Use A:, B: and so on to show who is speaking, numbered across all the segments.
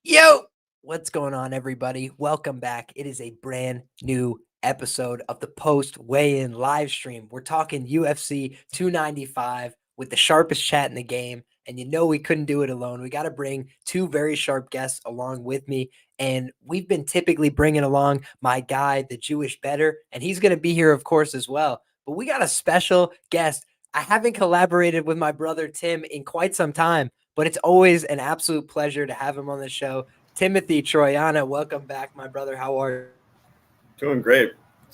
A: Yo, what's going on, everybody? Welcome back. It is a brand new episode of the post weigh-in live stream. We're talking UFC 295 with the sharpest chat in the game. And you know we couldn't do it alone. We got to bring two very sharp guests along with me. And we've been typically bringing along my guy, the Jewish Better, and he's going to be here, of course, as well. But we got a special guest. I haven't collaborated with my brother Tim in quite some time, but it's always an absolute pleasure to have him on the show. Timothy Troyana, welcome back, my brother. How are you?
B: Doing great.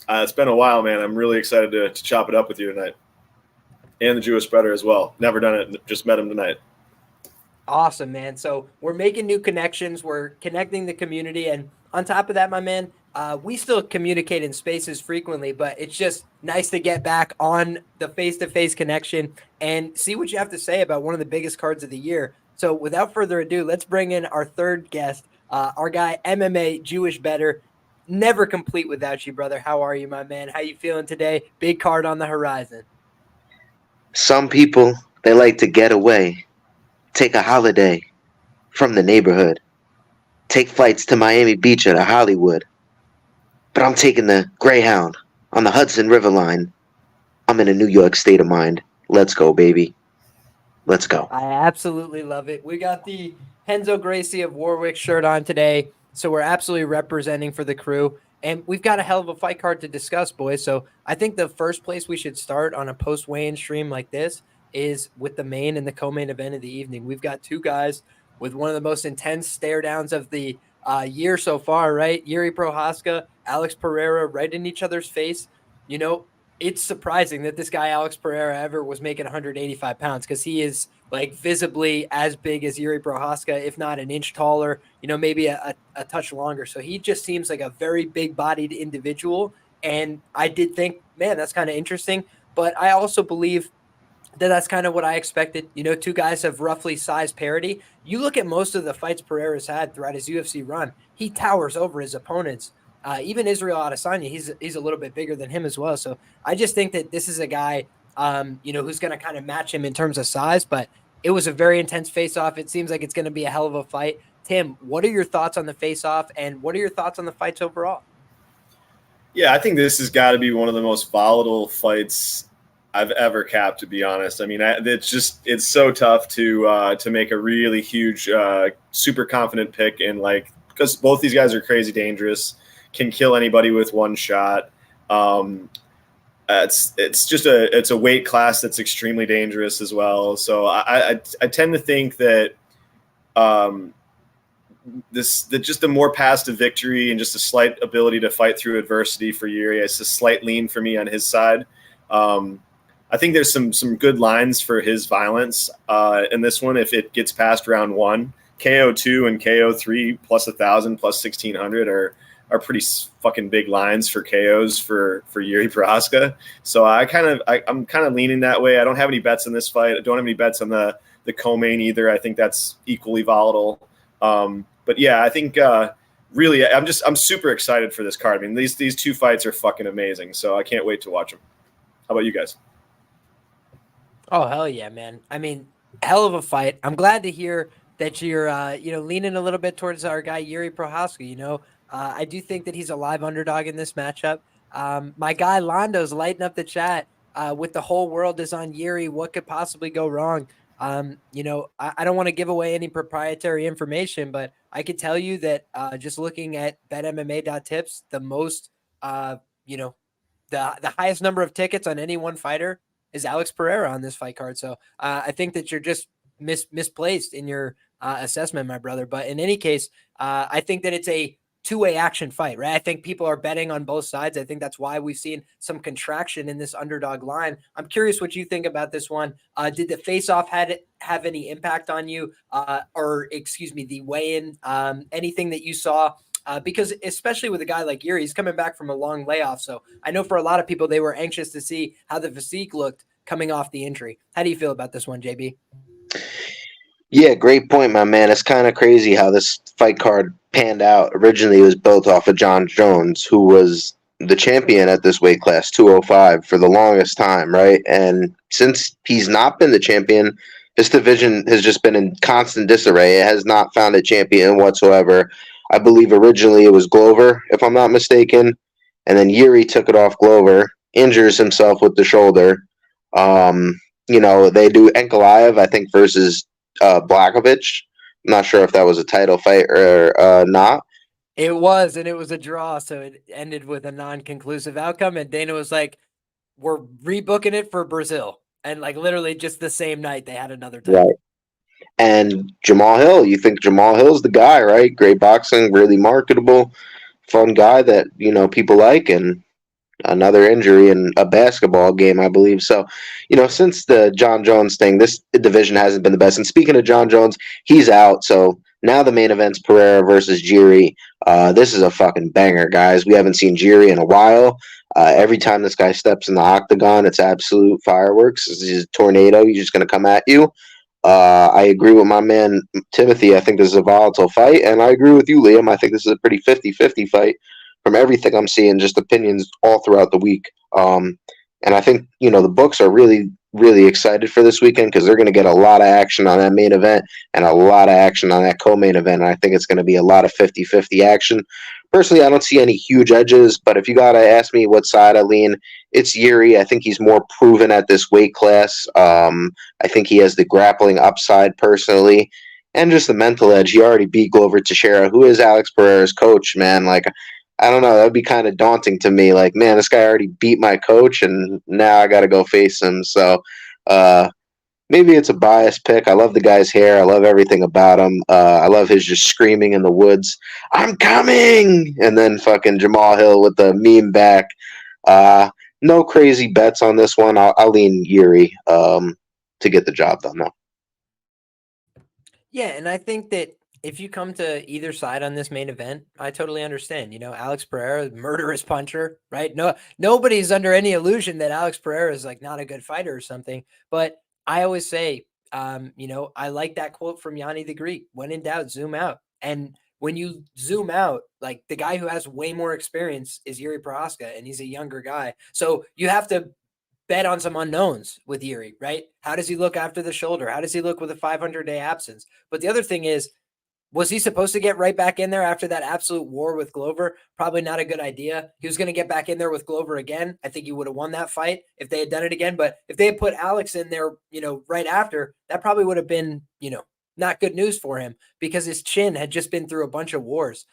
B: It's been a while, man. I'm really excited to chop it up with you tonight. And the Jewish Better as well. Never done it. Just met him tonight.
A: Awesome, man. So we're making new connections. We're connecting the community. And on top of that, my man, we still communicate in spaces frequently, but it's just nice to get back on the face-to-face connection and see what you have to say about one of the biggest cards of the year. So without further ado, let's bring in our third guest, our guy, MMA Jewish Better. Never complete without you, brother. How are you, my man? How you feeling today? Big card on the horizon.
C: Some people, they like to get away, take a holiday from the neighborhood, take flights to Miami Beach or to Hollywood. But I'm taking the Greyhound on the Hudson River line. I'm in a New York state of mind. Let's go, baby. Let's go.
A: I absolutely love it. We got the Renzo Gracie of Warwick shirt on today, so we're absolutely representing for the crew. And we've got a hell of a fight card to discuss, boys. So I think the first place we should start on a post-weigh-in stream like this is with the main and the co-main event of the evening. We've got two guys with one of the most intense stare-downs of the year so far, right? Jiri Prochazka, Alex Pereira right in each other's face. You know, it's surprising that this guy, Alex Pereira, ever was making 185 pounds because he is like visibly as big as Jiri Prochazka, if not an inch taller, you know, maybe a touch longer. So he just seems like a very big-bodied individual. And I did think, man, that's kind of interesting. But I also believe that that's kind of what I expected. You know, two guys have roughly size parity. You look at most of the fights Pereira's had throughout his UFC run, he towers over his opponents. Even Israel Adesanya, he's a little bit bigger than him as well. So I just think that this is a guy, you know, who's going to kind of match him in terms of size. But it was a very intense face-off. It seems like it's going to be a hell of a fight. Tim, what are your thoughts on the face-off, and what are your thoughts on the fights overall?
B: Yeah, I think this has got to be one of the most volatile fights I've ever capped, to be honest. I mean, it's so tough to make a really huge, super confident pick, and like, because both these guys are crazy dangerous, can kill anybody with one shot. It's a weight class that's extremely dangerous as well. So I tend to think that just the more path to victory and just a slight ability to fight through adversity for Jiri, it's a slight lean for me on his side. I think there's some good lines for his violence in this one. If it gets past round one, KO 2 and KO 3 plus 1,000 plus 1,600 are pretty fucking big lines for KOs for Jiri Prochazka. So I'm kind of leaning that way. I don't have any bets in this fight. I don't have any bets on the co-main either. I think that's equally volatile. But yeah, I think really I'm super excited for this card. I mean, these two fights are fucking amazing. So I can't wait to watch them. How about you guys?
A: Oh, hell yeah, man. I mean, hell of a fight. I'm glad to hear that you're, leaning a little bit towards our guy, Jiri Prochazka. You know, I do think that he's a live underdog in this matchup. My guy, Londo's lighting up the chat with the whole world is on Jiri. What could possibly go wrong? I don't want to give away any proprietary information, but I could tell you that just looking at betmma.tips, the most, the highest number of tickets on any one fighter is Alex Pereira on this fight card. So I think that you're just misplaced in your assessment, my brother. But in any case, I think that it's a two-way action fight, right? I think people are betting on both sides. I think that's why we've seen some contraction in this underdog line. I'm curious what you think about this one. Did the face-off have any impact on you? The weigh-in, anything that you saw? Because especially with a guy like Jiri, he's coming back from a long layoff. So I know for a lot of people, they were anxious to see how the physique looked coming off the injury. How do you feel about this one, JB?
C: Yeah, great point, my man. It's kind of crazy how this fight card panned out. Originally, it was built off of John Jones, who was the champion at this weight class, 205, for the longest time, right? And since he's not been the champion, This division has just been in constant disarray. It has not found a champion whatsoever. I believe originally it was Glover, if I'm not mistaken, and then Jiri took it off Glover, injures himself with the shoulder. They do Ankalaev, I think, versus Blachowicz. I'm not sure if that was a title fight or not.
A: It was, and it was a draw, so it ended with a non-conclusive outcome. And Dana was like, "We're rebooking it for Brazil," and like literally just the same night they had another title.
C: Right. And Jamal Hill, you think Jamal Hill's the guy, right? Great boxing, really marketable, fun guy that people like, and another injury in a basketball game, I believe. So, since the John Jones thing, this division hasn't been the best. And speaking of John Jones, he's out. So now the main event's Pereira versus Jiri. This is a fucking banger, guys. We haven't seen Jiri in a while. Every time this guy steps in the octagon, it's absolute fireworks. He's a tornado. He's just going to come at you. I agree with my man Timothy. I think this is a volatile fight. And I agree with you, Liam. I think this is a pretty 50-50 fight. From everything I'm seeing, just opinions all throughout the week. And I think, the books are really, really excited for this weekend because they're going to get a lot of action on that main event and a lot of action on that co-main event. And I think it's going to be a lot of 50-50 action. Personally, I don't see any huge edges, but if you got to ask me what side I lean, it's Jiri. I think he's more proven at this weight class. I think he has the grappling upside personally. And just the mental edge. He already beat Glover Teixeira, who is Alex Pereira's coach, man. Like, I don't know. That would be kind of daunting to me. Like, man, this guy already beat my coach, and now I got to go face him. So maybe it's a biased pick. I love the guy's hair. I love everything about him. I love his just screaming in the woods, "I'm coming!" And then fucking Jamal Hill with the meme back. No crazy bets on this one. I'll lean Jiri to get the job done, though.
A: Yeah, and I think that if you come to either side on this main event, I totally understand. Alex Pereira, murderous puncher, right? No, nobody's under any illusion that Alex Pereira is like not a good fighter or something. But I always say, I like that quote from Yanni the Greek: "When in doubt, zoom out." And when you zoom out, like the guy who has way more experience is Jiri Prochazka, and he's a younger guy. So you have to bet on some unknowns with Jiri, right? How does he look after the shoulder? How does he look with a 500-day absence? But the other thing is, was he supposed to get right back in there after that absolute war with Glover? Probably not a good idea. He was going to get back in there with Glover again. I think he would have won that fight if they had done it again. But if they had put Alex in there, right after, that probably would have been, not good news for him because his chin had just been through a bunch of wars.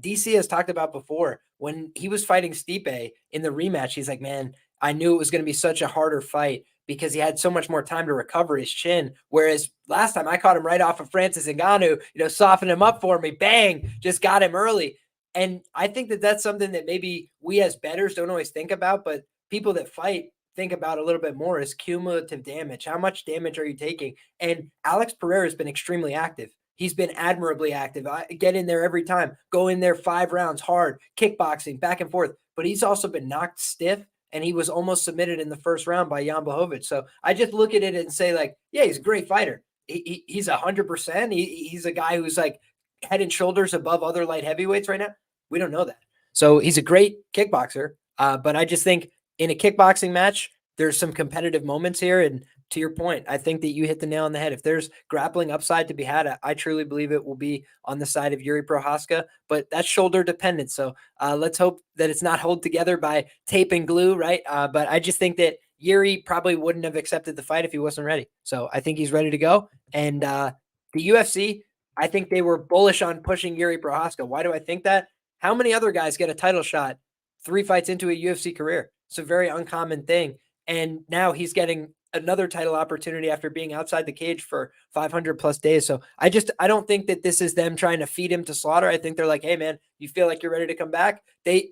A: DC has talked about before when he was fighting Stipe in the rematch. He's like, man, I knew it was going to be such a harder fight because he had so much more time to recover his chin. Whereas last time I caught him right off of Francis Ngannou, softened him up for me, bang, just got him early. And I think that that's something that maybe we as bettors don't always think about, but people that fight think about a little bit more is cumulative damage. How much damage are you taking? And Alex Pereira has been extremely active. He's been admirably active. I get in there every time, go in there 5 rounds, hard, kickboxing, back and forth. But he's also been knocked stiff, and he was almost submitted in the first round by Jan Blachowicz. So I just look at it and say, like, yeah, he's a great fighter. He's 100%. He's a guy who's like head and shoulders above other light heavyweights right now. We don't know that. So he's a great kickboxer. But I just think in a kickboxing match, there's some competitive moments here. And to your point, I think that you hit the nail on the head. If there's grappling upside to be had, I truly believe it will be on the side of Jiri Prochazka, but that's shoulder dependent. So let's hope that it's not held together by tape and glue, right? But I just think that Jiri probably wouldn't have accepted the fight if he wasn't ready. So I think he's ready to go. And the UFC, I think they were bullish on pushing Jiri Prochazka. Why do I think that? How many other guys get a title shot 3 fights into a UFC career? It's a very uncommon thing. And now he's getting another title opportunity after being outside the cage for 500 plus days. So I don't think that this is them trying to feed him to slaughter. I think they're like, hey man, you feel like you're ready to come back? They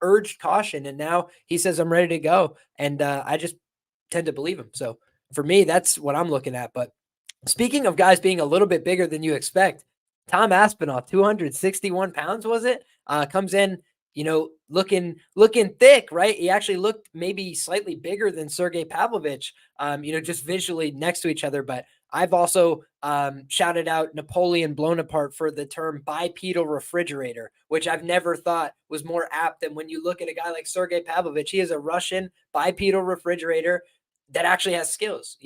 A: urged caution, and now he says, I'm ready to go. And I just tend to believe him. So for me, that's what I'm looking at. But speaking of guys being a little bit bigger than you expect, Tom Aspinall, 261 pounds, was it? Comes in, looking thick, right? He actually looked maybe slightly bigger than Sergey Pavlovich, just visually next to each other. But I've also shouted out Napoleon Bonaparte for the term bipedal refrigerator, which I've never thought was more apt than when you look at a guy like Sergey Pavlovich. He is a Russian bipedal refrigerator. that actually has skills.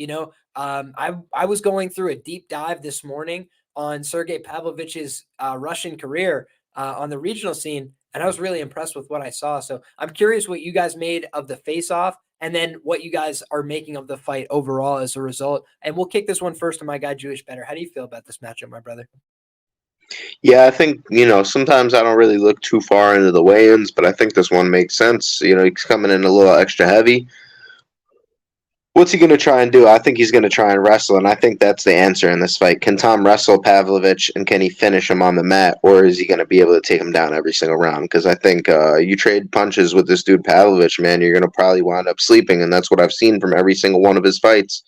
A: I was going through a deep dive this morning on Sergey Pavlovich's Russian career on the regional scene, and I was really impressed with what I saw. So I'm curious what you guys made of the face-off, and then what you guys are making of the fight overall as a result. And we'll kick this one first to my guy, Jewish Better. How do you feel about this matchup, my brother?
C: Yeah, I think, sometimes I don't really look too far into the weigh-ins, but I think this one makes sense. He's coming in a little extra heavy. What's he going to try and do? I think he's going to try and wrestle, and I think that's the answer in this fight. Can Tom wrestle Pavlovich, and can he finish him on the mat, or is he going to be able to take him down every single round? Because I think you trade punches with this dude Pavlovich, man, you're going to probably wind up sleeping, and that's what I've seen from every single one of his fights,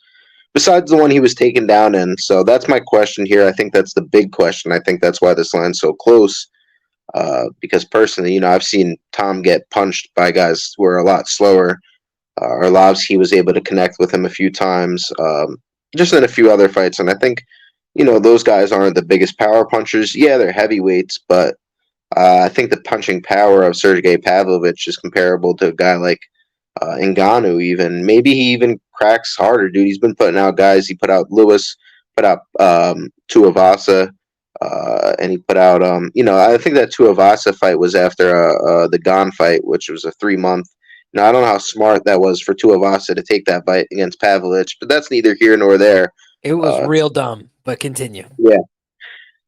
C: besides the one he was taken down in. So that's my question here. I think that's the big question. I think that's why this line's so close, because personally, I've seen Tom get punched by guys who are a lot slower. Arlovsky was able to connect with him a few times, just in a few other fights. And I think, those guys aren't the biggest power punchers. Yeah, they're heavyweights, but I think the punching power of Sergey Pavlovich is comparable to a guy like Ngannou even. Maybe he even cracks harder, dude. He's been putting out guys. He put out Lewis, put out Tuivasa, and he put out, I think that Tuivasa fight was after the Gon fight, which was a 3-month. I don't know how smart that was for Tuivasa to take that fight against Pavlovich, but that's neither here nor there.
A: It was real dumb, but continue.
C: Yeah,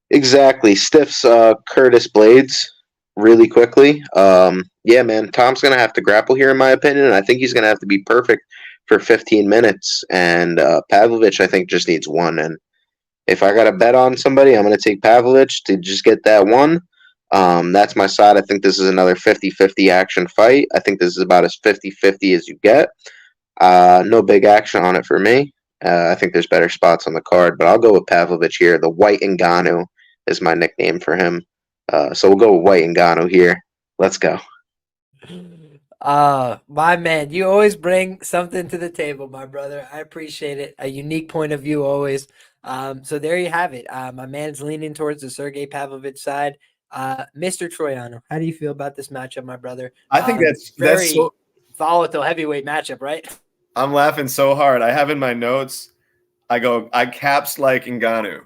C: exactly. Stiffs Curtis Blades really quickly. Yeah, man, Tom's going to have to grapple here, in my opinion, and I think he's going to have to be perfect for 15 minutes. And Pavlovich, I think, just needs one. And if I got to bet on somebody, I'm going to take Pavlovich to just get that one. That's my side. I think this is another 50-50 action fight. I think this is about as 50-50 as you get. No big action on it for me. I think there's better spots on the card, but I'll go with Pavlovich here. The White Ngannou is my nickname for him. So we'll go with White Ngannou here. Let's go.
A: My man, you always bring something to the table, my brother. I appreciate it. A unique point of view always. So there you have it. My man's leaning towards the Sergey Pavlovich side. Mr. Troiano, how do you feel about this matchup, my brother?
B: I think that's
A: very volatile heavyweight matchup, right?
B: I'm laughing so hard. I have in my notes, I caps like Ngannou.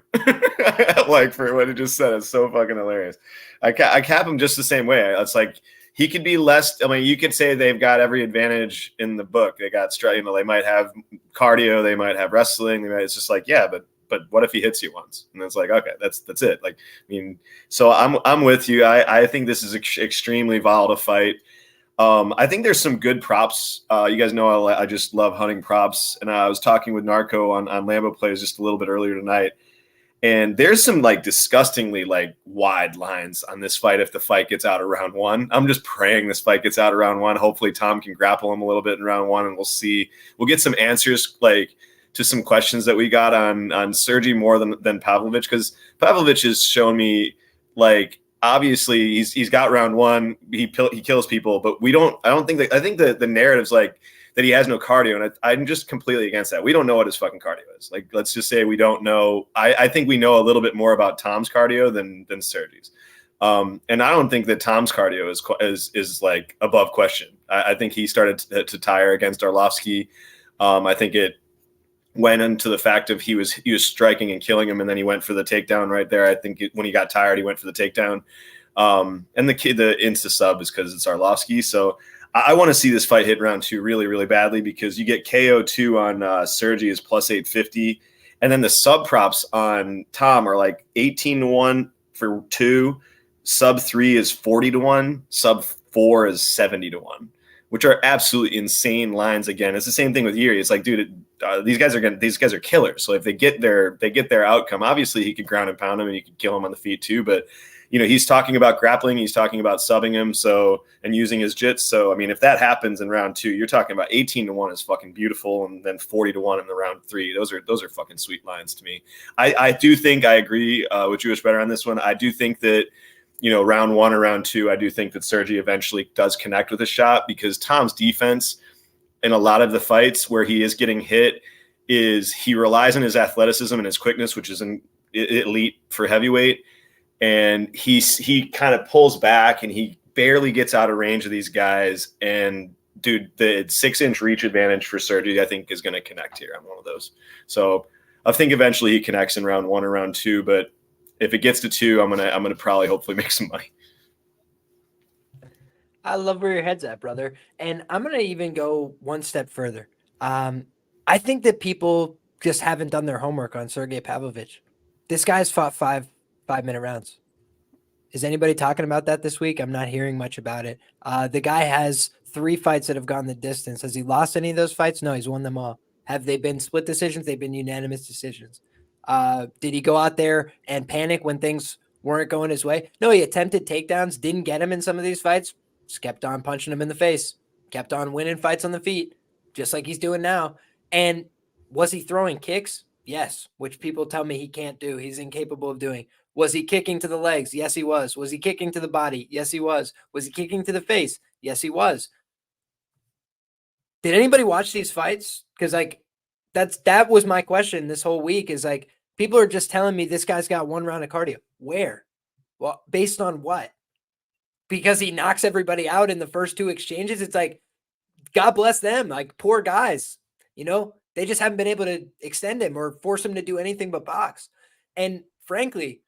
B: Like for what it just said. It's so fucking hilarious. I cap him just the same way. It's like he could be less. I mean, you could say they've got every advantage in the book. They got they might have cardio, they might have wrestling. It's just like, yeah, but what if he hits you once? And it's like, okay, that's it. Like, I mean, so I'm with you. I think this is extremely volatile fight. I think there's some good props. You guys know I just love hunting props, and I was talking with Narco on Lambo Plays just a little bit earlier tonight, and there's some like disgustingly like wide lines on this fight if the fight gets out of round one. I'm just praying this fight gets out of round one. Hopefully Tom can grapple him a little bit in round one, and we'll see. We'll get some answers like to some questions that we got on Sergey more than Pavlovich, because Pavlovich has shown me like. Obviously, he's got round one. He kills people, but I think that the narrative's like that he has no cardio, and I'm just completely against that. We don't know what his fucking cardio is. Like, let's just say we don't know. I think we know a little bit more about Tom's cardio than Sergey's, and I don't think that Tom's cardio is like above question. I think he started to tire against Arlovsky. I think it went into the fact of he was striking and killing him, and then he went for the takedown right there. I think when he got tired, he went for the takedown. And the insta sub is because it's Arlovsky. So I want to see this fight hit round two really, really badly, because you get KO2 on Sergey is plus 850, and then the sub props on Tom are like 18-1 for 2, sub 3 is 40-1, sub 4 is 70-1. Which are absolutely insane lines. Again, it's the same thing with Jiri. It's like, dude, these guys are killers. So if they get their outcome, obviously he could ground and pound him and you could kill him on the feet too. But he's talking about grappling, he's talking about subbing him, and using his jits. So I mean, if that happens in round two, you're talking about 18-1 is fucking beautiful, and then 40-1 in the round three. Those are fucking sweet lines to me. I do think I agree with Jewish Better on this one. I do think that. Round one or round two, I do think that Sergey eventually does connect with a shot, because Tom's defense in a lot of the fights where he is getting hit is he relies on his athleticism and his quickness, which is an elite for heavyweight. And he kind of pulls back and he barely gets out of range of these guys. And dude, the 6-inch reach advantage for Sergey, I think, is going to connect here on one of those. So I think eventually he connects in round 1 or round 2, but if it gets to 2, I'm gonna probably hopefully make some money.
A: I love where your head's at, brother. And I'm going to even go one step further. I think that people just haven't done their homework on Sergey Pavlovich. This guy's fought 5-minute rounds. Is anybody talking about that this week? I'm not hearing much about it. The guy has 3 fights that have gone the distance. Has he lost any of those fights? No, he's won them all. Have they been split decisions? They've been unanimous decisions. Did he go out there and panic when things weren't going his way? No, he attempted takedowns, didn't get him in some of these fights. Just kept on punching him in the face, kept on winning fights on the feet, just like he's doing now. And was he throwing kicks? Yes, which people tell me he can't do. He's incapable of doing. Was he kicking to the legs? Yes, he was. Was he kicking to the body? Yes, he was. Was he kicking to the face? Yes, he was. Did anybody watch these fights? Because that was my question this whole week is like, people are just telling me this guy's got 1 round of cardio. Where? Well, based on what? Because he knocks everybody out in the first 2 exchanges. It's like, God bless them. Like, poor guys, they just haven't been able to extend him or force him to do anything but box. And frankly,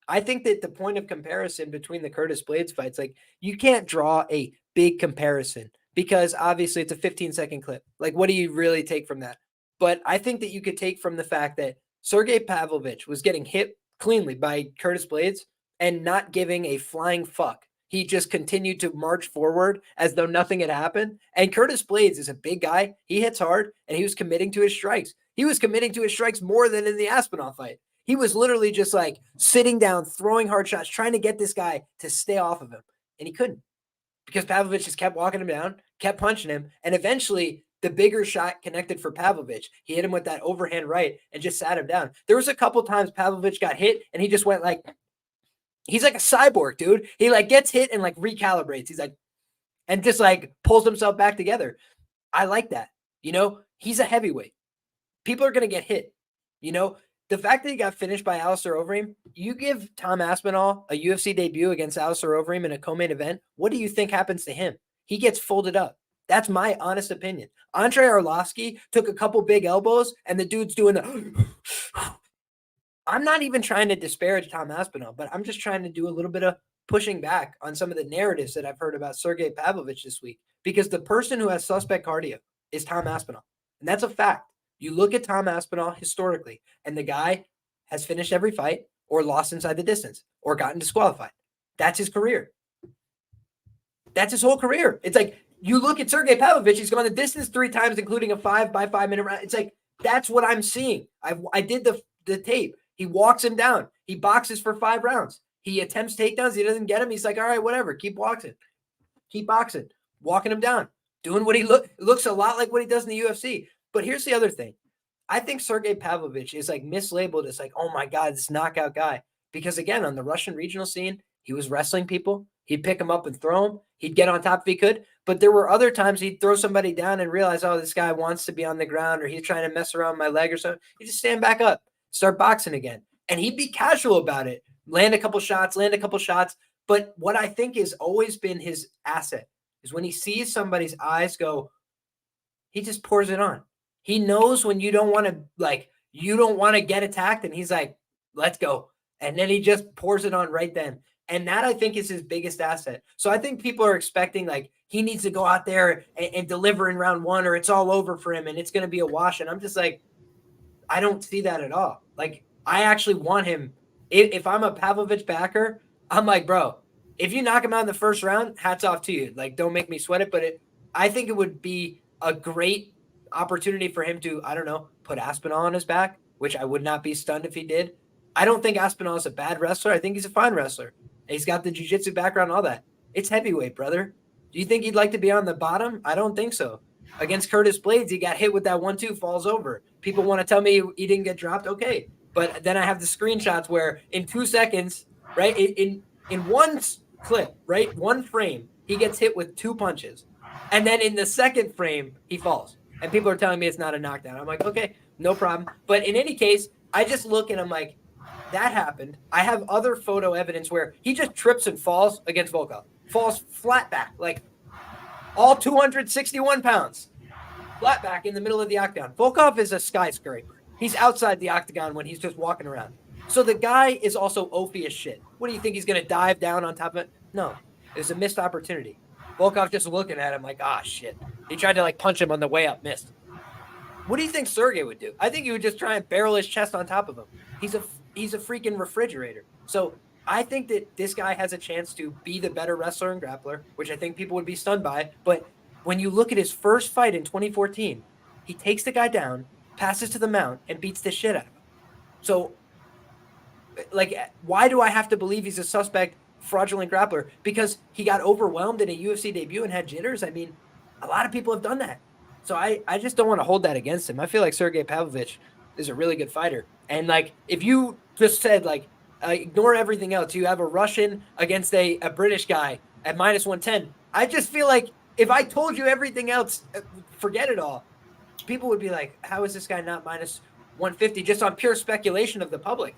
A: I think that the point of comparison between the Curtis Blades fights, like, you can't draw a big comparison because obviously it's a 15-second clip. Like, what do you really take from that? But I think that you could take from the fact that Sergey Pavlovich was getting hit cleanly by Curtis Blades and not giving a flying fuck. He just continued to march forward as though nothing had happened. And Curtis Blades is a big guy. He hits hard, and he was committing to his strikes. He was committing to his strikes more than in the Aspinall fight. He was literally just like sitting down, throwing hard shots, trying to get this guy to stay off of him. And he couldn't because Pavlovich just kept walking him down, kept punching him. And eventually the bigger shot connected for Pavlovich. He hit him with that overhand right and just sat him down. There was a couple times Pavlovich got hit and he just went like, he's like a cyborg, dude. He like gets hit and like recalibrates. He's like, and just like pulls himself back together. I like that. He's a heavyweight. People are going to get hit. The fact that he got finished by Alistair Overeem, you give Tom Aspinall a UFC debut against Alistair Overeem in a co-main event, what do you think happens to him? He gets folded up. That's my honest opinion. Andrei Arlovski took a couple big elbows, and the dude's doing the... I'm not even trying to disparage Tom Aspinall, but I'm just trying to do a little bit of pushing back on some of the narratives that I've heard about Sergey Pavlovich this week, because the person who has suspect cardio is Tom Aspinall. And that's a fact. You look at Tom Aspinall historically, and the guy has finished every fight or lost inside the distance or gotten disqualified. That's his career. That's his whole career. It's like, you look at Sergey Pavlovich, he's gone the distance 3 times, including a 5-by-5-minute round. It's like, that's what I'm seeing. I did the tape. He walks him down. He boxes for 5 rounds. He attempts takedowns. He doesn't get him. He's like, all right, whatever. Keep boxing. Keep boxing. Walking him down. Doing what he looks a lot like what he does in the UFC. But here's the other thing. I think Sergey Pavlovich is like mislabeled as like, oh my God, this knockout guy. Because again, on the Russian regional scene, he was wrestling people. He'd pick him up and throw him. He'd get on top if he could. But there were other times he'd throw somebody down and realize, oh, this guy wants to be on the ground or he's trying to mess around my leg or something. He'd just stand back up, start boxing again. And he'd be casual about it. Land a couple shots. But what I think has always been his asset is when he sees somebody's eyes go, he just pours it on. He knows when you don't want to get attacked, and he's like, let's go. And then he just pours it on right then. And that, I think, is his biggest asset. So I think people are expecting like he needs to go out there and deliver in round 1 or it's all over for him and it's going to be a wash. And I'm just like, I don't see that at all. Like, I actually want him. If I'm a Pavlovich backer, I'm like, bro, if you knock him out in the first round, hats off to you. Like, don't make me sweat it. But I think it would be a great opportunity for him to, I don't know, put Aspinall on his back, which I would not be stunned if he did. I don't think Aspinall is a bad wrestler. I think he's a fine wrestler. He's got the jiu-jitsu background, all that. It's heavyweight, brother. Do you think he'd like to be on the bottom? I don't think so. Against Curtis Blades, he got hit with that 1-2, falls over. People want to tell me he didn't get dropped. Okay. But then I have the screenshots where in 2 seconds, right, in one clip, right, one frame, he gets hit with 2 punches. And then in the second frame, he falls. And people are telling me it's not a knockdown. I'm like, okay, no problem. But in any case, I just look and I'm like, that happened. I have other photo evidence where he just trips and falls against Volkov. Falls flat back. Like, all 261 pounds. Flat back in the middle of the octagon. Volkov is a skyscraper. He's outside the octagon when he's just walking around. So the guy is also oafy as shit. What do you think, he's going to dive down on top of it? No, it was a missed opportunity. Volkov just looking at him like, ah, shit. He tried to like punch him on the way up, missed. What do you think Sergey would do? I think he would just try and barrel his chest on top of him. He's a freaking refrigerator. So I think that this guy has a chance to be the better wrestler and grappler, which I think people would be stunned by. But when you look at his first fight in 2014, he takes the guy down, passes to the mount, and beats the shit out of him. So, like, why do I have to believe he's a suspect fraudulent grappler? Because he got overwhelmed in a UFC debut and had jitters? I mean, a lot of people have done that. So I just don't want to hold that against him. I feel like Sergey Pavlovich is a really good fighter. And, like, if you just said, like, ignore everything else, you have a Russian against a British guy at minus 110, I just feel like if I told you everything else, forget it all. People would be like, how is this guy not minus 150 just on pure speculation of the public?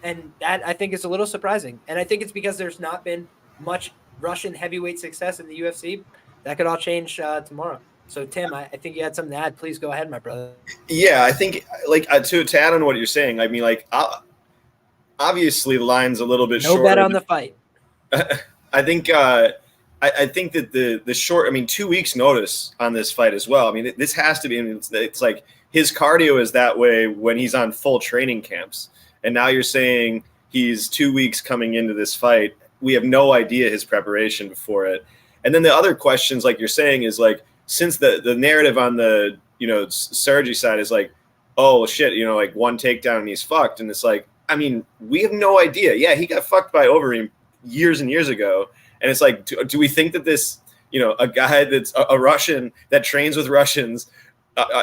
A: And that, I think, is a little surprising. And I think it's because there's not been much Russian heavyweight success in the UFC. That could all change tomorrow. So, Tim, I think you had something to add. Please go ahead, my brother.
B: Yeah, I think, like, to add on what you're saying, I mean, like, obviously the line's a little bit short.
A: No bet on the fight.
B: I think I think that the short, I mean, 2 weeks notice on this fight as well. I mean, this has to be, I mean, it's like his cardio is that way when he's on full training camps. And now you're saying he's 2 weeks coming into this fight. We have no idea his preparation before it. And then the other questions, like you're saying, is like, since the narrative on the, Sergey side is like, oh shit, like one takedown and he's fucked. And it's like, I mean, we have no idea. Yeah, he got fucked by Overeem years and years ago. And it's like, do we think that this, a guy that's a Russian that trains with Russians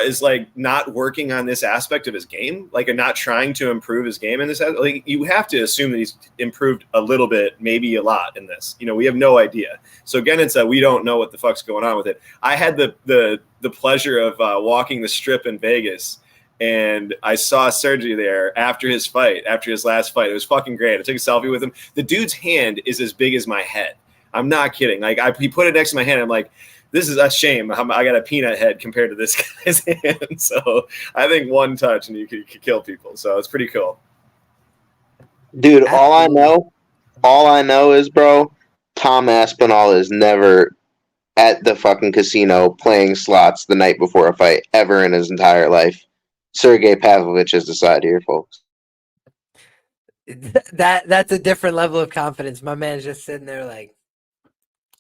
B: is like not working on this aspect of his game, like, and not trying to improve his game in this? Like, you have to assume that he's improved a little bit, maybe a lot in this. We have no idea. So again, it's we don't know what the fuck's going on with it. I had the pleasure of walking the strip in Vegas, and I saw Sergey there after his last fight. It was fucking great. I took a selfie with him. The dude's hand is as big as my head. I'm not kidding. Like, he put it next to my hand. I'm like, this is a shame. I got a peanut head compared to this guy's hand. So I think one touch and you could kill people. So it's pretty cool.
C: Dude, all I know is, bro, Tom Aspinall is never at the fucking casino playing slots the night before a fight ever in his entire life. Sergey Pavlovich is the side here, folks.
A: That's a different level of confidence. My man's just sitting there like,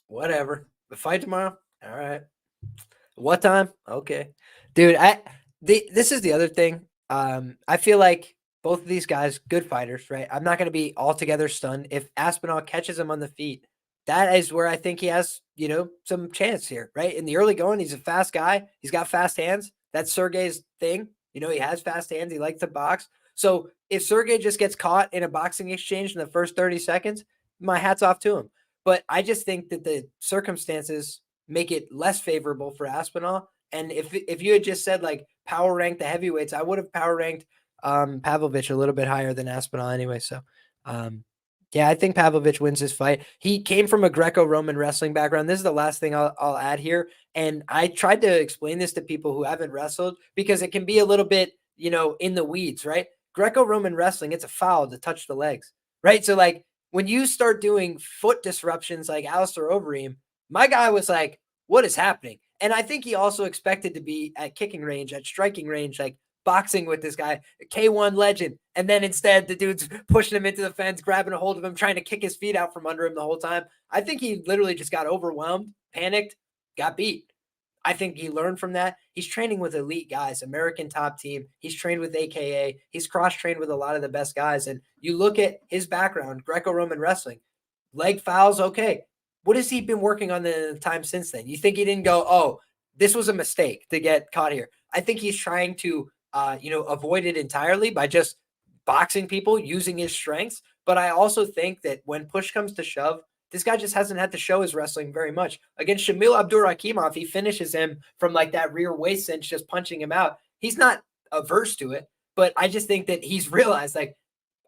A: whatever. The fight tomorrow? All right. What time? Okay. Dude, this is the other thing. I feel like both of these guys, good fighters, right? I'm not going to be altogether stunned if Aspinall catches him on the feet. That is where I think he has, some chance here, right? In the early going, he's a fast guy. He's got fast hands. That's Sergey's thing. He has fast hands. He likes to box. So if Sergey just gets caught in a boxing exchange in the first 30 seconds, my hat's off to him. But I just think that the circumstances make it less favorable for Aspinall. And if you had just said, like, power rank the heavyweights, I would have power ranked Pavlovich a little bit higher than Aspinall anyway. So, yeah, I think Pavlovich wins this fight. He came from a Greco-Roman wrestling background. This is the last thing I'll add here. And I tried to explain this to people who haven't wrestled because it can be a little bit, in the weeds, right? Greco-Roman wrestling, it's a foul to touch the legs, right? So, like, when you start doing foot disruptions like Alistair Overeem, my guy was like, what is happening? And I think he also expected to be at kicking range, at striking range, like boxing with this guy, a K1 legend. And then instead, the dude's pushing him into the fence, grabbing a hold of him, trying to kick his feet out from under him the whole time. I think he literally just got overwhelmed, panicked, got beat. I think he learned from that. He's training with elite guys, American top team. He's trained with AKA. He's cross-trained with a lot of the best guys. And you look at his background, Greco-Roman wrestling, leg fouls, okay. What has he been working on the time since then? You think he didn't go, oh, this was a mistake to get caught here? I think he's trying to, avoid it entirely by just boxing people, using his strengths. But I also think that when push comes to shove, this guy just hasn't had to show his wrestling very much. Against Shamil Abdurakhimov, he finishes him from like that rear waist cinch, just punching him out. He's not averse to it, but I just think that he's realized, like,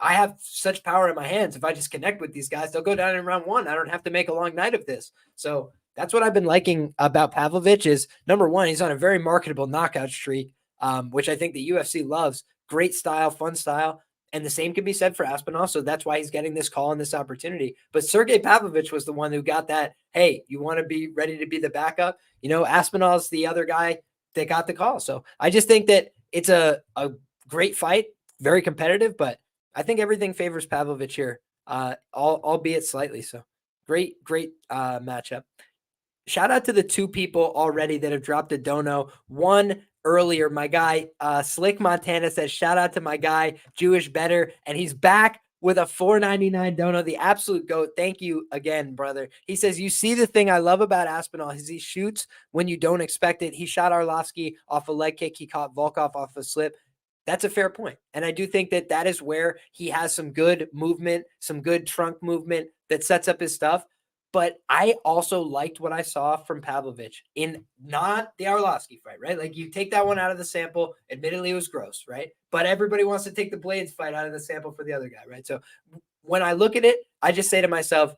A: I have such power in my hands. If I just connect with these guys, they'll go down in round one. I don't have to make a long night of this. So that's what I've been liking about Pavlovich is, number one, he's on a very marketable knockout streak, which I think the UFC loves. Great style, fun style. And the same can be said for Aspinall. So that's why he's getting this call and this opportunity. But Sergey Pavlovich was the one who got that, hey, you want to be ready to be the backup? Aspinall's the other guy that got the call. So I just think that it's a great fight, very competitive, but I think everything favors Pavlovich here, albeit slightly. So great matchup. Shout out to the 2 people already that have dropped a dono. One earlier, my guy, Slick Montana says, shout out to my guy, Jewish Better. And he's back with a $4.99 dono, the absolute GOAT. Thank you again, brother. He says, you see the thing I love about Aspinall is he shoots when you don't expect it. He shot Arlovsky off a leg kick. He caught Volkov off a slip. That's a fair point. And I do think that is where he has some good movement, some good trunk movement that sets up his stuff. But I also liked what I saw from Pavlovich in not the Arlovsky fight, right? Like you take that one out of the sample. Admittedly, it was gross, right? But everybody wants to take the Blades fight out of the sample for the other guy, right? So when I look at it, I just say to myself,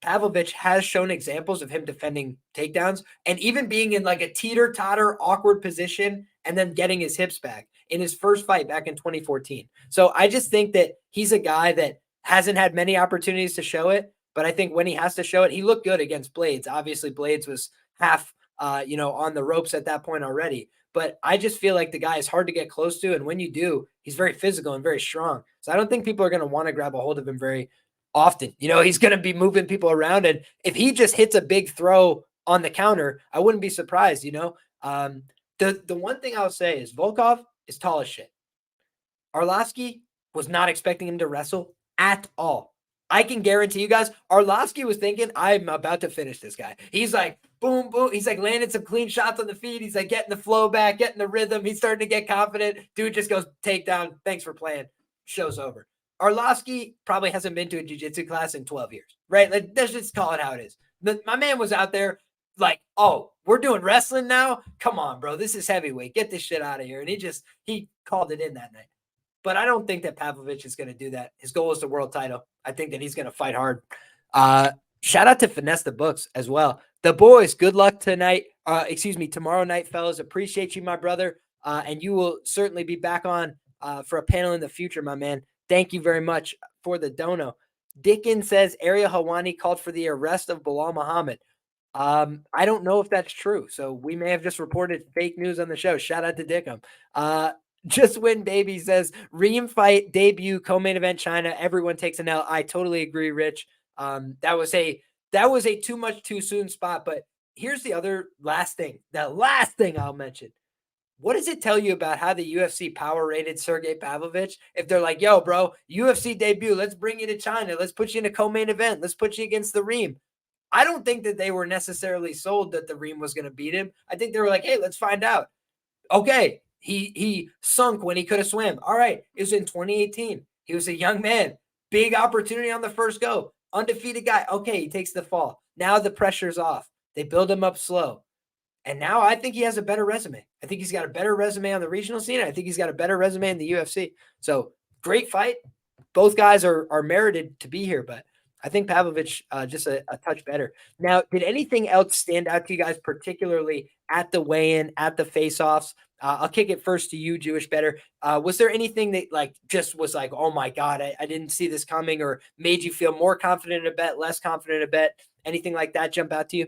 A: Pavlovich has shown examples of him defending takedowns and even being in like a teeter-totter, awkward position and then getting his hips back in his first fight back in 2014. So I just think that he's a guy that hasn't had many opportunities to show it. But I think when he has to show it, he looked good against Blades. Obviously, Blades was half, on the ropes at that point already. But I just feel like the guy is hard to get close to. And when you do, he's very physical and very strong. So I don't think people are going to want to grab a hold of him very often. He's going to be moving people around. And if he just hits a big throw on the counter, I wouldn't be surprised, The one thing I'll say is Volkov is tall as shit. Arlovsky was not expecting him to wrestle at all. I can guarantee you guys, Arlovsky was thinking, I'm about to finish this guy. He's like, boom, boom. He's like landing some clean shots on the feet. He's like getting the flow back, getting the rhythm. He's starting to get confident. Dude just goes, takedown. Thanks for playing. Show's over. Arlovsky probably hasn't been to a jiu-jitsu class in 12 years, right? Like, let's just call it how it is. My man was out there like, oh, we're doing wrestling now? Come on, bro. This is heavyweight. Get this shit out of here. And he called it in that night. But I don't think that Pavlovich is going to do that. His goal is the world title. I think that he's going to fight hard. Shout out to Finesse the Books as well. The boys, good luck tonight. Tomorrow night, fellas. Appreciate you, my brother. And you will certainly be back on for a panel in the future, my man. Thank you very much for the dono. Dickin says Ariel Hawani called for the arrest of Bilal Muhammad. I don't know if that's true. So we may have just reported fake news on the show. Shout out to Dickum. Just Win Baby says Reem fight debut co-main event China. Everyone takes an L. I totally agree, Rich. That was a too much too soon spot. But here's the last thing I'll mention. What does it tell you about how the UFC power rated Sergey Pavlovich? If they're like, yo, bro, UFC debut, let's bring you to China. Let's put you in a co-main event. Let's put you against the Reem. I don't think that they were necessarily sold that the Reem was going to beat him. I think they were like, hey, let's find out. Okay. He sunk when he could have swam. All right. It was in 2018. He was a young man. Big opportunity on the first go. Undefeated guy. Okay, he takes the fall. Now the pressure's off. They build him up slow. And now I think he has a better resume. I think he's got a better resume on the regional scene. I think he's got a better resume in the UFC. So great fight. Both guys are merited to be here, but I think Pavlovich just a touch better. Now, did anything else stand out to you guys, particularly at the weigh-in, at the face-offs? I'll kick it first to you, Jewish Better. Was there anything that just was like, oh my God, I didn't see this coming, or made you feel more confident in a bet, less confident in a bet? Anything like that jump out to you?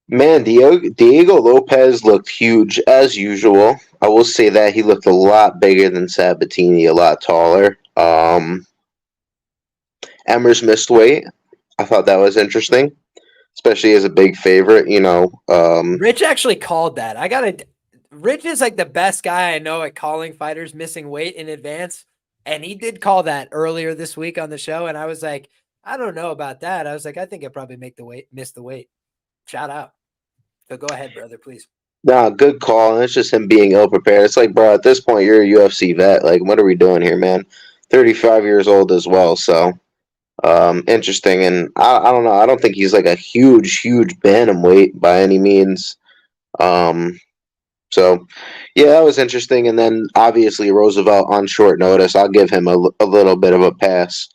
C: Man, Diego Lopes looked huge as usual. I will say that he looked a lot bigger than Sabatini, a lot taller. Emmers missed weight. I thought that was interesting, especially as a big favorite,
A: Rich actually called that. Rich is like the best guy I know at calling fighters missing weight in advance. And he did call that earlier this week on the show. And I was like, I don't know about that. I was like, I think I'd probably miss the weight. Shout out. So go ahead, brother, please.
C: Nah, good call. And it's just him being ill-prepared. It's like, bro, at this point, you're a UFC vet. Like, what are we doing here, man? 35 years old as well, so interesting. And I don't know. I don't think he's like a huge bantamweight by any means. So, yeah, that was interesting. And then, obviously, Roosevelt on short notice. I'll give him a little bit of a pass.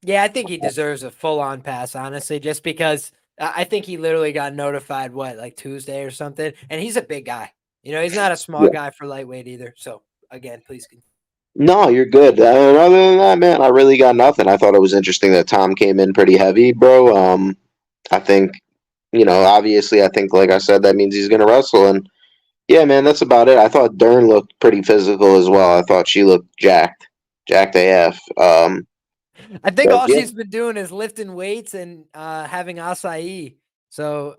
A: Yeah, I think he deserves a full-on pass, honestly, just because I think he literally got notified, like Tuesday or something, and he's a big guy. He's not a small
C: Yeah.
A: guy for lightweight either. So, again, please continue.
C: No, you're good. Other than that, man, I really got nothing. I thought it was interesting that Tom came in pretty heavy, bro. I think, obviously, I think, like I said, that means he's gonna wrestle, and yeah, man, that's about it. I thought Dern looked pretty physical as well. I thought she looked jacked AF.
A: I think
C: But
A: all
C: yeah,
A: she's been doing is lifting weights and having acai. So,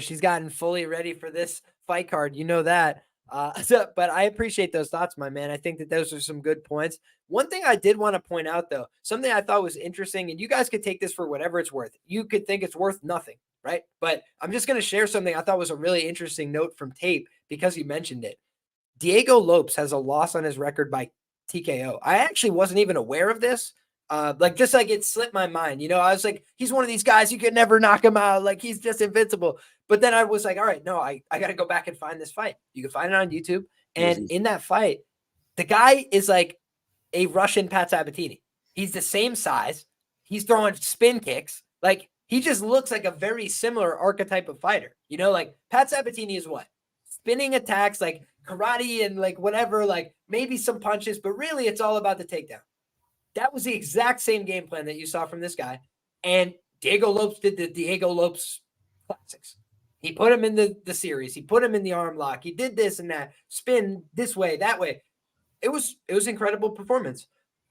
A: she's gotten fully ready for this fight card. You know that. But I appreciate those thoughts, my man. I think that those are some good points. One thing I did want to point out, though, something I thought was interesting, and you guys could take this for whatever it's worth. You could think it's worth nothing, right? But I'm just going to share something I thought was a really interesting note from tape because you mentioned it. Diego Lopes has a loss on his record by TKO. I actually wasn't even aware of this. Just like it slipped my mind. I was like, he's one of these guys, you could never knock him out. Like, he's just invincible. But then I was like, all right, no, I got to go back and find this fight. You can find it on YouTube. And in that fight, the guy is like a Russian Pat Sabatini. He's the same size. He's throwing spin kicks. Like, he just looks like a very similar archetype of fighter. Like Pat Sabatini is what? Spinning attacks, like karate and like whatever, like maybe some punches, but really it's all about the takedown. That was the exact same game plan that you saw from this guy. And Diego Lopes did the Diego Lopes classics. He put him in the series. He put him in the arm lock. He did this and that, spin this way, that way. It was incredible performance.